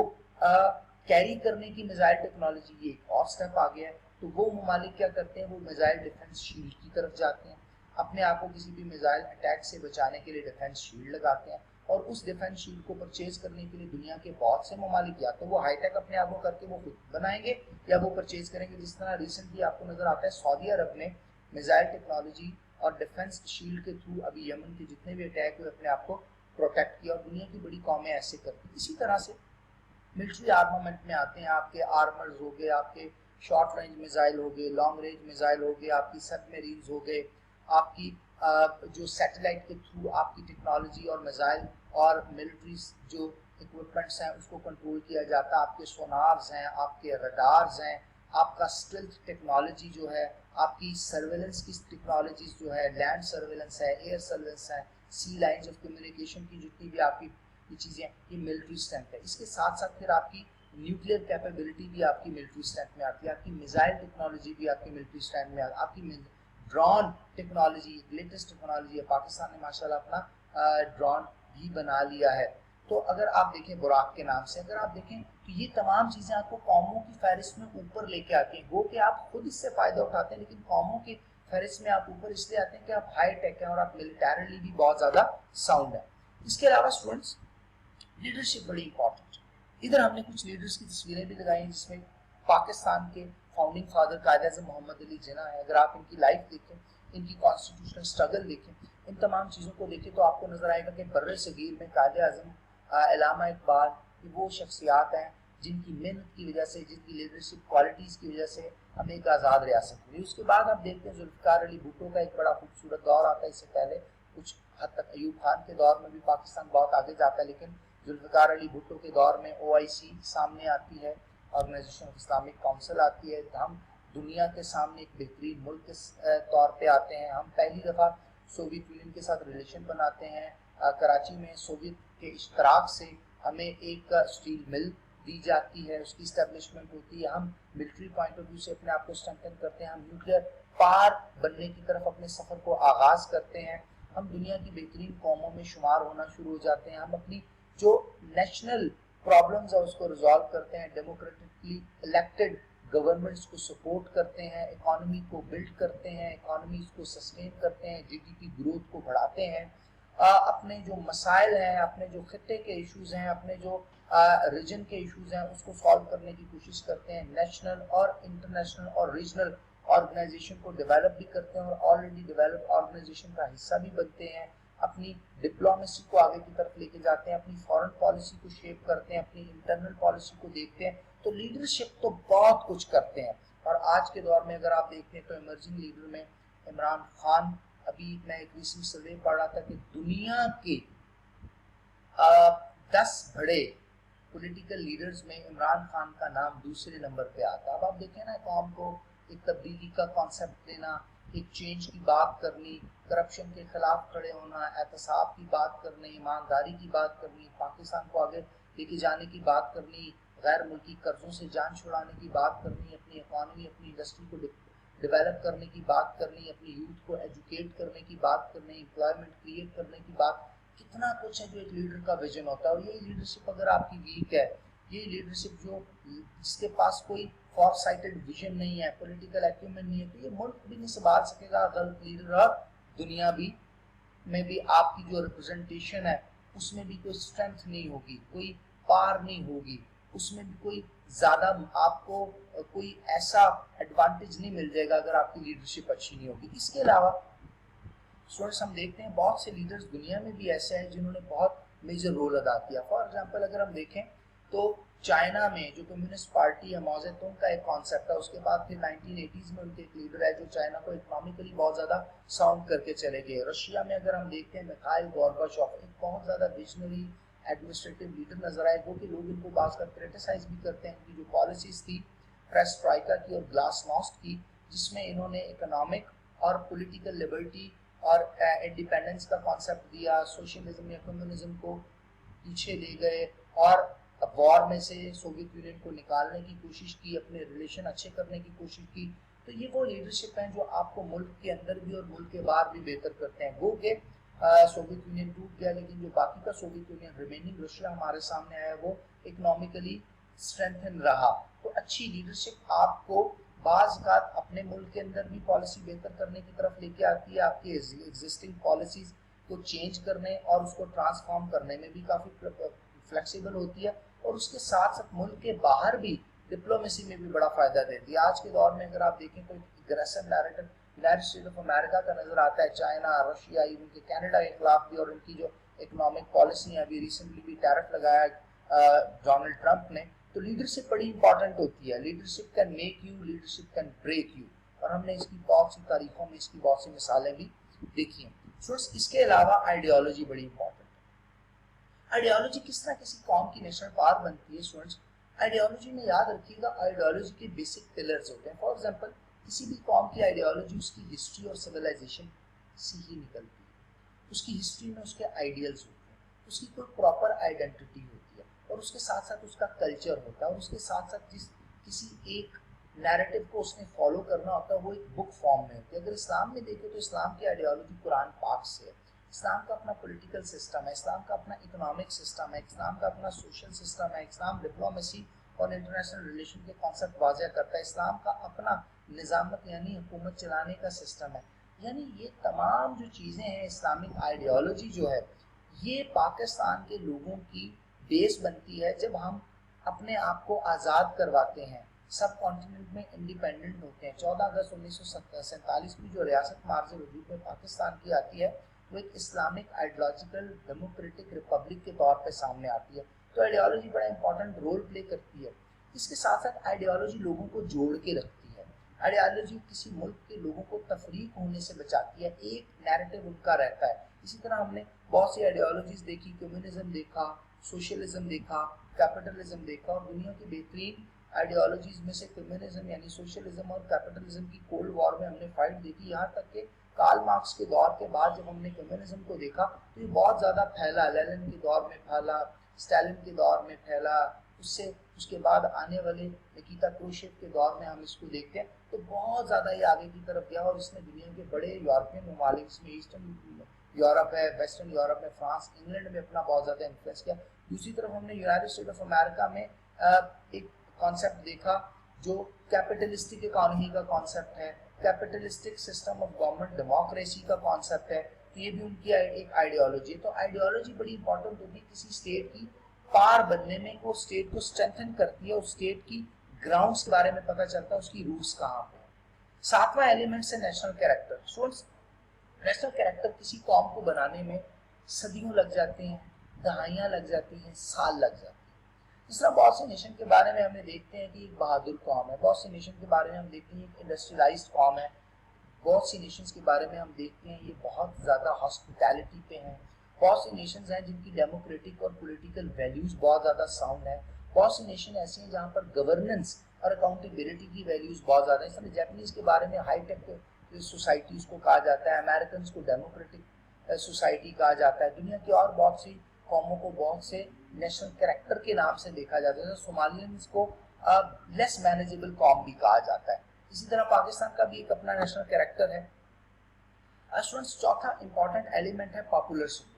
کیری کرنے کی میزائل ٹیکنالوجی یہ ایک اور سٹیپ آ گیا ہے، تو وہ ممالک کیا کرتے ہیں؟ وہ میزائل ڈیفنس شیلڈ کی طرف جاتے ہیں، اپنے آپ کو کسی بھی میزائل اٹیک سے بچانے کے لیے ڈیفنس شیلڈ لگاتے ہیں، اور اس ڈیفنس شیلڈ کو پرچیز کرنے کے لیے دنیا کے بہت سے ممالک یا تو وہ ہائی ٹیک اپنے آپ کو کر کے وہ خود بنائیں گے یا وہ پرچیز کریں گے۔ جس طرح ریسنٹلی آپ کو نظر آتا ہے سعودی عرب نے میزائل ٹیکنالوجی اور ڈیفنس شیلڈ کے تھرو ابھی یمن کے جتنے بھی اٹیک ہوئے اپنے آپ کو پروٹیکٹ کیا، اور دنیا کی بڑی قومیں ایسے کرتی۔ اسی طرح سے ملٹری آرمامنٹ میں آتے ہیں، آپ کے آرمرز ہو گئے، آپ کے شارٹ رینج میزائل ہو گئے، لانگ رینج میزائل ہو گئے، آپ کی سب میرینز ہو گئے، آپ کی جو سیٹلائٹ کے تھرو آپ کی ٹیکنالوجی اور میزائل اور ملٹری جو اکوپمنٹس ہیں اس کو کنٹرول کیا جاتا ہے، آپ کے سونارز ہیں، آپ کے ریڈارز ہیں، آپ کا اسٹیلتھ ٹیکنالوجی جو ہے، آپ کی سرویلنس کی ٹیکنالوجیز جو ہے، لینڈ سرویلنس ہے، ایئر سرویلنس ہے، سی لائنز آف کمیونیکیشن کی جتنی بھی آپ کی یہ چیزیں، یہ ملٹری اسٹرینتھ ہے۔ اس کے ساتھ ساتھ پھر آپ کی نیوکلیئر کیپیبلٹی بھی آپ کی ملٹری اسٹرینتھ میں آتی ہے، آپ کی میزائل ٹیکنالوجی بھی آپ کی ملٹری اسٹرینتھ میں آتی ہے، آپ کی ڈرون ٹیکنالوجی لیٹسٹ ٹیکنالوجی ہے، پاکستان نے ماشاءاللہ اپنا ڈرون بھی بنا لیا ہے۔ تو اگر آپ دیکھیں براق کے نام سے، اگر آپ دیکھیں تو یہ تمام چیزیں آپ کو قوموں کی فہرست میں اوپر لے کے آتی ہیں، گو کہ آپ خود اس سے فائدہ اٹھاتے ہیں لیکن قوموں کی فہرست میں آپ اوپر اس لیے آتے ہیں کہ آپ ہائی ٹیک ہیں اور آپ ملٹریلی بھی بہت زیادہ ساؤنڈ ہیں۔ اس کے علاوہ اسٹوڈنٹس لیڈرشپ بڑی امپورٹنٹ ہے۔ ادھر ہم نے کچھ لیڈرز کی تصویریں بھی لگائی ہیں جس میں پاکستان کے فاؤنڈنگ فادر قائد اعظم محمد علی جناح ہے۔ اگر آپ ان کی لائف دیکھیں، ان کی کانسٹیٹیوشنل اسٹرگل دیکھیں، ان تمام چیزوں کو دیکھیں تو آپ کو نظر آئے گا کہ بر صغیر میں قائد اعظم علامہ اقبال وہ شخصیات ہیں جن کی محنت کی وجہ سے، جن کی لیڈرشپ کوالٹیز کی وجہ سے ہمیں ایک آزاد ریاست ملی۔ اس کے بعد آپ دیکھتے ہیں ذوالفقار علی بھٹو کا ایک بڑا خوبصورت دور آتا ہے، اس سے پہلے کچھ حد تک ایوب خان کے دور میں بھی پاکستان بہت آگے جاتا ہے، لیکن ذوالفقار علی بھٹو کے دور میں OIC سامنے آتی ہے، آرگنائزیشن آف اسلامک کونسل آتی ہے، ہم دنیا کے سامنے ایک بہترین ملک کے طور پہ آتے ہیں، ہم پہلی دفعہ سوویت یونین کے ساتھ ریلیشن بناتے ہیں، کراچی میں سوویت کے اشتراک سے ہمیں ایک اسٹیل مل دی جاتی ہے، اس کی اسٹیبلشمنٹ ہوتی ہے، ہم ملٹری پوائنٹ آف ویو سے اپنے آپ کو اسٹرینتھن کرتے ہیں، ہم نیوکلیئر پار بننے کی طرف اپنے سفر کو آغاز کرتے ہیں، ہم دنیا کی بہترین قوموں میں شمار ہونا شروع ہو جاتے ہیں، ہم اپنی جو نیشنل پرابلمز ہے اس کو ریزالو کرتے ہیں، ڈیموکریٹکلی الیکٹڈ گورنمنٹس کو سپورٹ کرتے ہیں، اکانومی کو بلڈ کرتے ہیں، اکانومیز کو سسٹین کرتے ہیں، GDP گروتھ کو بڑھاتے ہیں، اپنے جو مسائل ہیں، اپنے جو خطے کے ایشوز ہیں، اپنے جو ریجن کے ایشوز ہیں اس کو سالو کرنے کی کوشش کرتے ہیں، نیشنل اور انٹرنیشنل اور ریجنل آرگنائزیشن کو ڈیولپ بھی کرتے ہیں اور آلریڈی ڈیولپ آرگنائزیشن کا حصہ بھی بنتے ہیں، اپنی ڈپلومیسی کو آگے کی طرف لے کے جاتے ہیں، اپنی فورن پالیسی کو شیپ کرتے ہیں، اپنی انٹرنل پالیسی کو دیکھتے ہیں. تو لیڈرشپ تو بہت کچھ کرتے ہیں. اور آج کے دور میں اگر آپ دیکھیں تو ایمرجنگ لیڈر میں عمران خان، ابھی میں ایک ریسنٹ سروے پڑھ رہا تھا کہ دنیا کے 10 بڑے پولیٹیکل لیڈرز میں عمران خان کا نام دوسرے نمبر پہ آتا. اب آپ دیکھیں نا، قوم کو ایک تبدیلی کا کانسیپٹ دینا، ایک چینج کی بات کرنی، کرپشن کے خلاف کھڑے ہونا، احتساب کی بات کرنی، ایمانداری کی بات کرنی، پاکستان کو آگے لے کے جانے کی بات کرنی، غیر ملکی قرضوں سے جان چھڑانے کی بات کرنی، اپنی اکانومی، اپنی انڈسٹری کو ڈیولپ کرنے کی بات کرنی، اپنی یوتھ کو ایجوکیٹ کرنے کی بات کرنی، امپلائمنٹ کریٹ کرنے کی بات. کتنا کچھ ہے جو ایک لیڈر کا ویژن ہوتا ہے. اور یہی لیڈرشپ اگر آپ کی ویک ہے، یہ لیڈرشپ جس کے پاس کوئی فار سائٹڈ ویژن نہیں ہے، پولیٹیکل ایکومن نہیں ہے، تو یہ ملک بھی نہیں سنبھال سکے گا. غلط لیڈر اور دنیا میں بھی آپ کی جو ریپرزنٹیشن ہے اس میں بھی کوئی اسٹرینتھ نہیں ہوگی، کوئی پار نہیں ہوگی، اس میں بھی کوئی زیادہ آپ کو کوئی ایسا ایڈوانٹیج نہیں مل جائے گا اگر آپ کی لیڈرشپ اچھی نہیں ہوگی. اس کے علاوہ اسٹوڈنٹس ہم دیکھتے ہیں بہت سے لیڈرز دنیا میں بھی ایسے ہیں جنہوں نے بہت میجر رول ادا کیا. فار ایگزامپل اگر ہم دیکھیں تو چائنا میں جو کمیونسٹ پارٹی ہے، ماؤ زے تونگ کا ایک کانسیپٹ ہے. اس کے بعد پھر 1980s میں ان کے ایک لیڈر ہے جو چائنا کو اکنامکلی بہت زیادہ ساؤنڈ کر کے چلے گئے. رشیا میں اگر ہم دیکھتے ہیں میخائیل گورباچوف ایک بہت زیادہ ویژنری ایڈمنسٹریٹو لیڈر نظر آئے، وہ کہ لوگ ان کو بعض کا کرٹیسائز بھی کرتے ہیں. ان کی جو پالیسیز تھی پریس ٹرائکا کی اور گلاس نوسٹ کی، جس میں انہوں نے اکنامک اور پولیٹیکل لبرٹی اور انڈیپینڈنس کا کانسیپٹ دیا، سوشلزم یا کمیونزم کو پیچھے لے گئے اور وار میں سے سوویت یونین کو نکالنے کی کوشش کی، اپنے ریلیشن اچھے کرنے کی کوشش کی. تو یہ وہ لیڈرشپ ہیں جو آپ کو ملک کے اندر بھی اور ملک کے باہر بھی بہتر کرتے ہیں. وہ کہ سوویت یونین ٹوٹ گیا لیکن جو باقی کا سوویت یونین ریمیننگ رشیا ہمارے سامنے آیا وہ اکنامکلی اسٹرینتھن رہا. تو اچھی لیڈرشپ آپ کو بعض اوقات اپنے ملک کے اندر بھی پالیسی بہتر کرنے کی طرف لے کے آتی ہے، آپ کی ایگزسٹنگ پالیسیز کو چینج کرنے اور اس کو ٹرانسفارم کرنے میں بھی کافی فلیکسیبل ہوتی ہے، اور اس کے ساتھ ساتھ ملک کے باہر بھی ڈپلومیسی میں بھی بڑا فائدہ دیتی ہے. آج کے دور میں اگر آپ دیکھیں تو aggressive narrative United state of America کا نظر آتا ہے، چائنا، رشیا، ایون کہ کینیڈا کے خلاف بھی، اور ان کی جو اکنامک پالیسی ہیں، ابھی ریسنٹلی بھی ٹیرف لگایا ڈونلڈ ٹرمپ نے. تو لیڈرشپ بڑی امپورٹنٹ ہوتی ہے. Leadership can make you, leadership can break you, اور ہم نے اس کی بہت سی تاریخوں میں اس کی بہت سی مثالیں بھی دیکھی ہیں. اس کے علاوہ آئیڈیالوجی بڑی امپورٹنٹ ہے. آئیڈیالوجی کس طرح کسی قوم کی نیشنل پار بنتی ہے؟ اسٹوڈنٹس آئیڈیالوجی میں یاد رکھیے گا، آئیڈیالوجی کے بیسک پلرز ہوتے ہیں. فار ایگزامپل کسی بھی قوم کی آئیڈیالوجی اس کی ہسٹری اور سویلائزیشن سے ہی نکلتی ہے. اس کی ہسٹری میں اس کے آئیڈیلز ہوتے ہیں، اس کی کوئی پراپر آئیڈینٹی ہوتی ہے، اور اس کے ساتھ ساتھ اس کا کلچر ہوتا ہے، اور اس کے ساتھ ساتھ کسی ایک نیریٹو کو اس نے فالو کرنا ہوتا ہے، وہ ایک بک فارم میں ہوتی ہے. اگر اسلام میں دیکھیں تو اسلام کی آئیڈیالوجی قرآن پاک سے ہے. اسلام کا اپنا پولیٹیکل سسٹم ہے، اسلام کا اپنا اکنامک سسٹم ہے، اسلام کا اپنا سوشل سسٹم ہے، اسلام ڈپلومیسی اور انٹرنیشنل ریلیشن کے کانسیپٹ واضح کرتا ہے، اسلام کا اپنا نظامت یعنی حکومت چلانے کا سسٹم ہے. یعنی یہ تمام جو چیزیں ہیں، اسلامک آئیڈیالوجی جو ہے، یہ پاکستان کے لوگوں کی بیس بنتی ہے. جب ہم اپنے آپ کو آزاد کرواتے ہیں، سب کانٹیننٹ میں انڈیپینڈنٹ ہوتے ہیں، 14 اگست 1947 میں جو ریاست مارز وجود میں پاکستان کی آتی ہے، وہ ایک اسلامک آئیڈیالوجیکل ڈیموکریٹک ریپبلک کے طور پہ سامنے آتی ہے. تو آئیڈیالوجی بڑا امپورٹنٹ رول پلے کرتی ہے. اس کے ساتھ ساتھ آئیڈیالوجی لوگوں کو جوڑ کے رکھتی ہے. آئیڈیالوجی کسی ملک کے لوگوں کو تفریق ہونے سے بچاتی ہے، ایک نیریٹو ان کا رہتا ہے. اسی طرح ہم نے بہت سی آئیڈیالوجیز دیکھی، کمیونزم دیکھا، سوشلزم دیکھا، کیپٹلزم دیکھا، اور دنیا کی بہترین آئیڈیالوجیز میں سے کمیونزم یعنی سوشلزم اور کیپٹلزم کی کولڈ وار میں ہم نے فائٹ دیکھی. یہاں تک کہ کارل مارکس کے دور کے بعد جب ہم نے کمیونزم کو دیکھا تو یہ بہت زیادہ پھیلا، لینن کے دور میں پھیلا، اسٹالن کے دور میں پھیلا، اس کے بعد آنے والے نکیتا کروشچیف کے دور میں ہم اس کو دیکھتے ہیں تو بہت زیادہ یہ آگے کی طرف گیا، اور اس نے دنیا کے بڑے یورپین ممالک، اس میں ایسٹرن یورپ ہے، ویسٹرن یورپ میں، فرانس، انگلینڈ میں اپنا بہت زیادہ انفلوئنس کیا. دوسری طرف ہم نے یونائٹڈ اسٹیٹ آف امریکہ میں ایک کانسیپٹ دیکھا جو کیپٹلسٹک اکانومی کا کانسیپٹ ہے، capitalistic system of government democracy کا کانسیپٹ ہے. تو یہ بھی ان کی ایک آئیڈیالوجی ہے. تو آئیڈیالوجی بڑی امپورٹنٹ ہوتی ہے کسی اسٹیٹ کی پار بننے میں، وہ اسٹیٹ کو اسٹرینتھن کرتی ہے، اور اسٹیٹ کی گراؤنڈس کے بارے میں پتہ چلتا ہے اس کی روٹس کہاں پہ. सातवां एलिमेंट है national character. Students, national character किसी कौम को बनाने में सदियों लग जाते हैं, दहाइयां लग जाती हैं, साल लग जाते हैं। जिस तरह बहुत से नेशन के बारे में हमें देखते हैं कि एक बहादुर कौम है, बहुत से नेशन के बारे में हम देखते हैं एक इंडस्ट्रियलाइज्ड कौम है, बहुत सी नेशंस के बारे में हम देखते हैं ये बहुत ज़्यादा हॉस्पिटैलिटी पे हैं, बहुत सी नेशंस हैं जिनकी डेमोक्रेटिक और पॉलिटिकल वैल्यूज बहुत ज़्यादा साउंड है, बहुत सी नेशन ऐसी हैं जहाँ पर गवर्नेंस और अकाउंटेबिलिटी की वैल्यूज बहुत ज़्यादा है। इसमें जापानीज के बारे में हाईटेक सोसाइटीज को कहा जाता है, अमेरिकन को डेमोक्रेटिक सोसाइटी कहा जाता है, दुनिया की और बहुत सी कौमों को बहुत से नेशनल कैरेक्टर के नाम से देखा जाता है। सोमालियंस को लेस मैनेजेबल कौम भी कहा जाता है। इसी तरह पाकिस्तान का भी एक अपना नेशनल कैरेक्टर है। स्टूडेंट्स, चौथा इंपॉर्टेंट एलिमेंट है पॉपुलर सपोर्ट।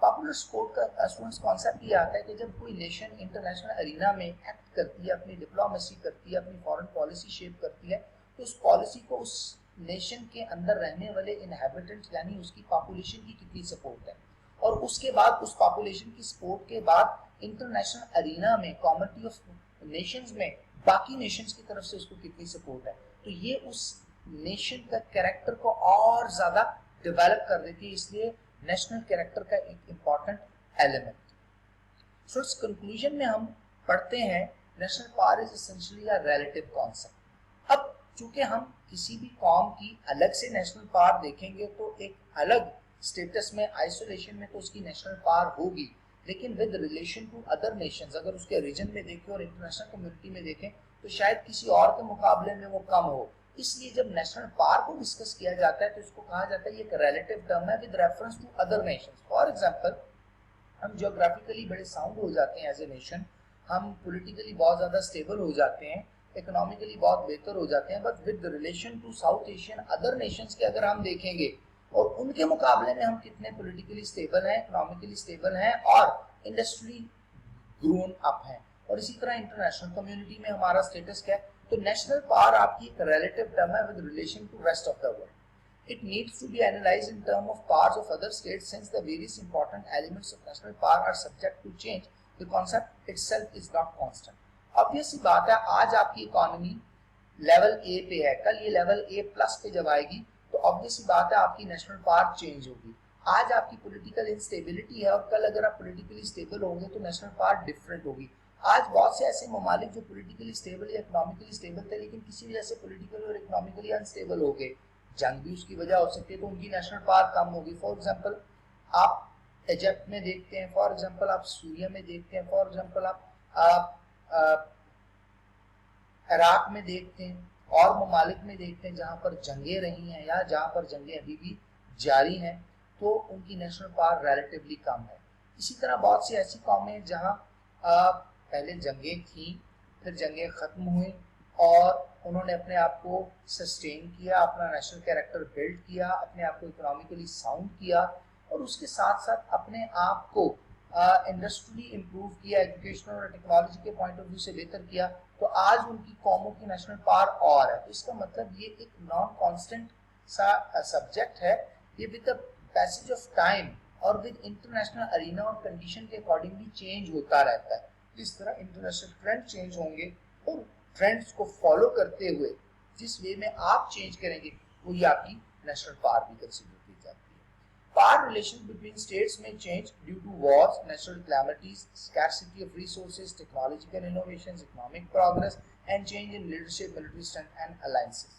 पॉपुलर सपोर्ट का स्टूडेंट्स कॉन्सेप्ट ये आता है कि जब कोई नेशन इंटरनेशनल अरीना में एक्ट करती है, अपनी डिप्लोमेसी करती है, अपनी फॉरेन पॉलिसी शेप करती है, तो उस पॉलिसी को उस नेशन के अंदर रहने वाले इनहैबिटेंट्स यानी उसकी पॉपुलेशन की कितनी सपोर्ट है, और उसके बाद उस पॉपुलेशन की सपोर्ट के बाद इंटरनेशनल अरीना में कम्युनिटी ऑफ नेशंस में बाकी नेशंस की तरफ से उसको कितनी सपोर्ट है। तो ये उस नेशन का कैरेक्टर को और ज्यादा डेवलप कर देती है, इसलिए नेशनल कैरेक्टर का एक इंपॉर्टेंट एलिमेंट। सो इस कंक्लूजन में हम पढ़ते हैं national power is essentially a relative concept. अब चूंकि हम किसी भी कौम की अलग से नेशनल पावर देखेंगे तो एक अलग स्टेटस में, आइसोलेशन में तो उसकी नेशनल पावर होगी, लेकिन with relation to other nations अगर उसके रीजन में देखें और इंटरनेशनल कम्युनिटी में देखें तो शायद किसी और के मुकाबले में वो कम हो। इसलिए जब नेशनल पावर को डिस्कस किया जाता है तो इसको कहा जाता है ये एक रिलेटिव टर्म है with reference to other nations. For example, हम जियोग्राफिकली बड़े साउंड हो जाते हैं एज ए नेशन, हम पॉलिटिकली बहुत ज़्यादा स्टेबल हो जाते हैं, इकोनॉमिकली बहुत बेहतर हो जाते हैं, but with relation to South Asian other nations के अगर हम देखेंगे और उनके मुकाबले में हम कितने पॉलिटिकली स्टेबल हैं, इकोनॉमिकली स्टेबल हैं और इंडस्ट्री ग्रोन अप हैं, और इसी तरह इंटरनेशनल कम्युनिटी में हमारा स्टेटस क्या है। तो नेशनल पावर आपकी एक रिलेटिव टर्म है with relation to rest of the world. It needs to be analysed in term of powers of other states since the various important elements of national power are subject to change, the concept itself is not constant. Obvious सी बात है, आज आपकी economy level A पे है, कल ये level A plus पे जब आएगी तो ऑब्वियस सी बात है आपकी नेशनल पावर चेंज होगी। आज आपकी पॉलिटिकल इंस्टेबिलिटी है और कल अगर आप पॉलिटिकली स्टेबल होंगे तो नेशनल पावर डिफरेंट होगी। आज बहुत से ऐसे ममालिक जो पॉलिटिकली स्टेबल या इकोनॉमिकली स्टेबल थे लेकिन किसी वजह से पॉलिटिकली और इकोनॉमिकली अनस्टेबल हो गए, जंग भी उसकी वजह हो सकती है, तो उनकी नेशनल पावर कम होगी। फॉर एग्जांपल आप इजिप्ट में देखते हैं, फॉर एग्जांपल आप सूरिया में देखते हैं, फॉर एग्जांपल आप इराक में देखते हैं और ममालिक में देखते हैं जहाँ पर जंगें रही हैं या जहाँ पर जंगें अभी भी जारी हैं, तो उनकी नेशनल पावर रिलेटिवली कम है। इसी तरह बहुत सी ऐसी कौमें जहाँ पहले जंगें थी, फिर जंगें ख़त्म हुई और उन्होंने अपने आप को सस्टेन किया, अपना नेशनल कैरेक्टर बिल्ड किया, अपने आप को इकोनॉमिकली साउंड किया और उसके साथ साथ अपने आप को इंडस्ट्री इम्प्रूव किया, एजुकेशनल और टेक्नोलॉजी के पॉइंट ऑफ व्यू से बेहतर किया, तो आज उनकी कौमों की नेशनल पावर और है। तो इसका मतलब ये एक नॉन कांस्टेंट सा सब्जेक्ट है, ये with the passage of time और विद इंटरनेशनल अरीना और कंडीशन के अकॉर्डिंगली चेंज होता रहता है। जिस तरह इंटरनेशनल ट्रेंड चेंज होंगे और ट्रेंड्स को फॉलो करते हुए जिस वे में आप चेंज करेंगे वही आपकी नेशनल पावर भी कंसिडर की जाती है। Power relations between states may change due to wars, natural calamities, scarcity of resources, technological innovations, economic progress, and change in leadership, military strength, and alliances.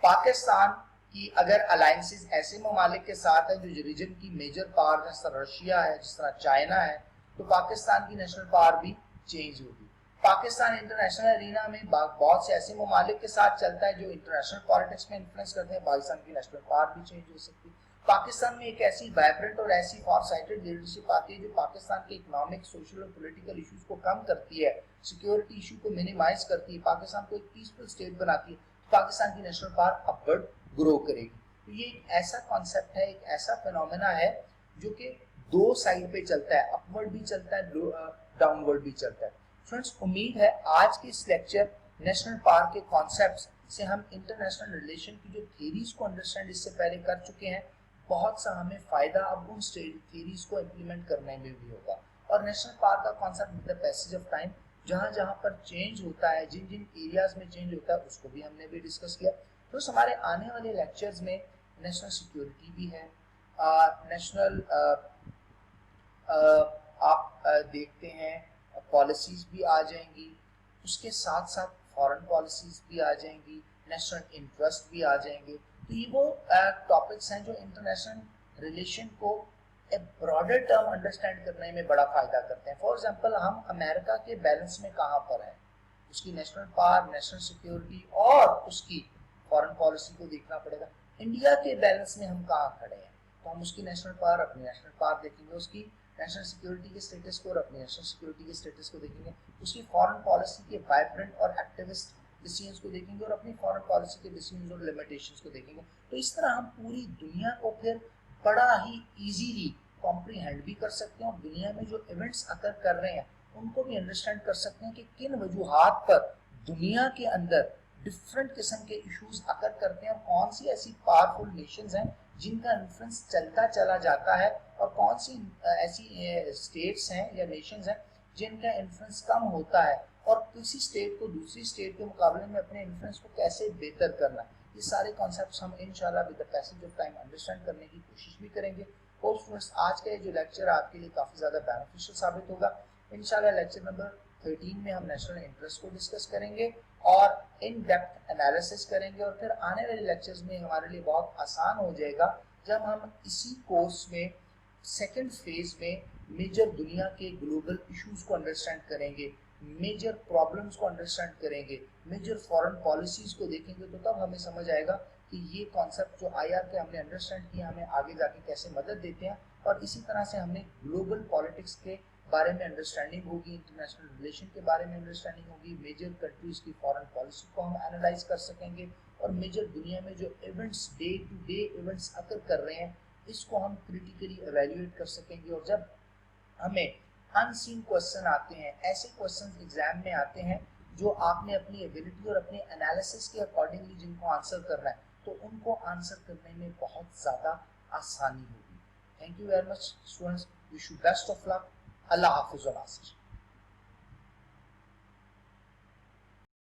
Pakistan की अगर अलायंसेस ऐसे ममालिक के साथ है जो रीजन की मेजर पावर जिस तरह रशिया है, जिस तरह चाइना है, तो पाकिस्तान की नेशनल पावर भी चेंज होगी। पाकिस्तान इंटरनेशनल अरीना में बहुत से ऐसे ममालिक के साथ चलता है जो इंटरनेशनल पॉलिटिक्स में इन्फ्लुएंस करते हैं, पाकिस्तान की नेशनल पावर भी चेंज हो सकती है। पाकिस्तान में एक ऐसी वाइब्रेंट और ऐसी फॉरसाइटेड लीडरशिप आती है जो पाकिस्तान के इकोनॉमिक, सोशल और पॉलिटिकल इश्यूज को कम करती है, सिक्योरिटी इशू को मिनिमाइज करती है, पाकिस्तान को एक पीसफुल स्टेट बनाती है, तो पाकिस्तान की नेशनल पावर अपवर्ड ग्रो करेगी। तो ये एक ऐसा कॉन्सेप्ट है, एक ऐसा फिनोमेना है जो कि दो साइड पे चलता है, अपवर्ड भी चलता है, डाउनवर्ड भी चलता है। फ्रेंड्स, उम्मीद है आज के इस लेक्चर नेशनल पावर के कॉन्सेप्ट्स से हम इंटरनेशनल रिलेशन की जो थ्योरीज को अंडरस्टैंड इससे पहले कर चुके हैं, बहुत सा हमें फायदा अब उन थ्योरीज को इम्प्लीमेंट करने में भी होगा और नेशनल पावर का concept with the passage of time जहाँ जहाँ पर चेंज होता है, जिन जिन एरियाज में चेंज होता है उसको भी हमने भी डिस्कस किया। तो हमारे आने वाले लेक्चर्स में नेशनल सिक्योरिटी भी है, नेशनल आप देखते हैं पॉलिसीज भी आ जाएंगी, उसके साथ साथ फॉरेन पॉलिसीज भी आ जाएंगी, नेशनल इंटरेस्ट भी आ जाएंगे। तो ये वो टॉपिक्स हैं जो इंटरनेशनल रिलेशन को एक ब्रॉडर टर्म अंडरस्टैंड करने में बड़ा फायदा करते हैं। फॉर एग्जांपल हम अमेरिका के बैलेंस में कहाँ पर हैं, उसकी नेशनल पावर, नेशनल सिक्योरिटी और उसकी फॉरेन पॉलिसी को देखना पड़ेगा। इंडिया के बैलेंस में हम कहाँ खड़े हैं, तो हम उसकी नेशनल पावर, अपनी नेशनल पावर देखेंगे, उसकी नेशनल सिक्योरिटी के स्टेटस को और अपनी नेशनल सिक्योरिटी के स्टेटस को देखेंगे, उसकी फॉरेन पॉलिसी के वाइब्रेंट और एक्टिविस्ट डिसीजंस को देखेंगे और अपनी फॉरेन पॉलिसी के डिसीजंस और लिमिटेशंस को देखेंगे। तो इस तरह हम पूरी दुनिया को फिर बड़ा ही इजीली कॉम्प्रीहेंड भी कर सकते हैं और दुनिया में जो इवेंट्स अकर कर रहे हैं उनको भी अंडरस्टैंड कर सकते हैं कि किन वजूहात पर दुनिया के अंदर डिफरेंट किस्म के इश्यूज अकर करते हैं और कौन सी ऐसी पावरफुल नेशंस हैं जिनका इन्फ्लुएंस चलता चला जाता है और कौन सी ऐसी स्टेट्स हैं या नेशंस हैं जिनका इन्फ्लुएंस कम होता है और किसी स्टेट को दूसरी स्टेट के मुकाबले में अपने इन्फ्लुएंस को कैसे बेहतर करना। ये सारे कॉन्सेप्ट्स हम इंशाल्लाह with the passage of time understand करने की कोशिश भी करेंगे। और स्टूडेंट्स आज का ये जो लेक्चर आपके लिए काफ़ी ज़्यादा बेनिफिशियल साबित होगा। इंशाल्लाह लेक्चर नंबर 13 में हम नेशनल इंटरेस्ट को डिस्कस करेंगे और इन डेप्थ एनालिसिस करेंगे और फिर आने वाले लेक्चर्स में हमारे लिए बहुत आसान हो जाएगा जब हम इसी कोर्स में सेकेंड फेज में मेजर दुनिया के ग्लोबल इश्यूज को अंडरस्टैंड करेंगे, मेजर प्रॉब्लम्स को अंडरस्टैंड करेंगे, मेजर फॉरेन पॉलिसीज को देखेंगे। तो तब हमें समझ आएगा कि ये कॉन्सेप्ट जो आईआर के हमने अंडरस्टैंड किया हमें आगे जाके कैसे मदद देते हैं। और इसी तरह से हमने ग्लोबल पॉलिटिक्स के बारे में अंडरस्टैंडिंग होगी, इंटरनेशनल रिलेशन के बारे में अंडरस्टैंडिंग होगी, मेजर कंट्रीज की फॉरेन पॉलिसी को हम एनालाइज कर सकेंगे और मेजर दुनिया में जो events day to day events occur कर रहे हैं इसको हम क्रिटिकली एवेल्युएट कर सकेंगे। और जब हमें अनसीन क्वेश्चन आते हैं, ऐसे क्वेश्चन एग्जाम में आते हैं जो आपने अपनी एबिलिटी और अपने एनालिसिस के अकॉर्डिंगली जिनको आंसर करना है तो उनको आंसर करने में बहुत ज़्यादा आसानी होगी। Thank you very much students, wish you best of luck. अल्लाह हाफिज़।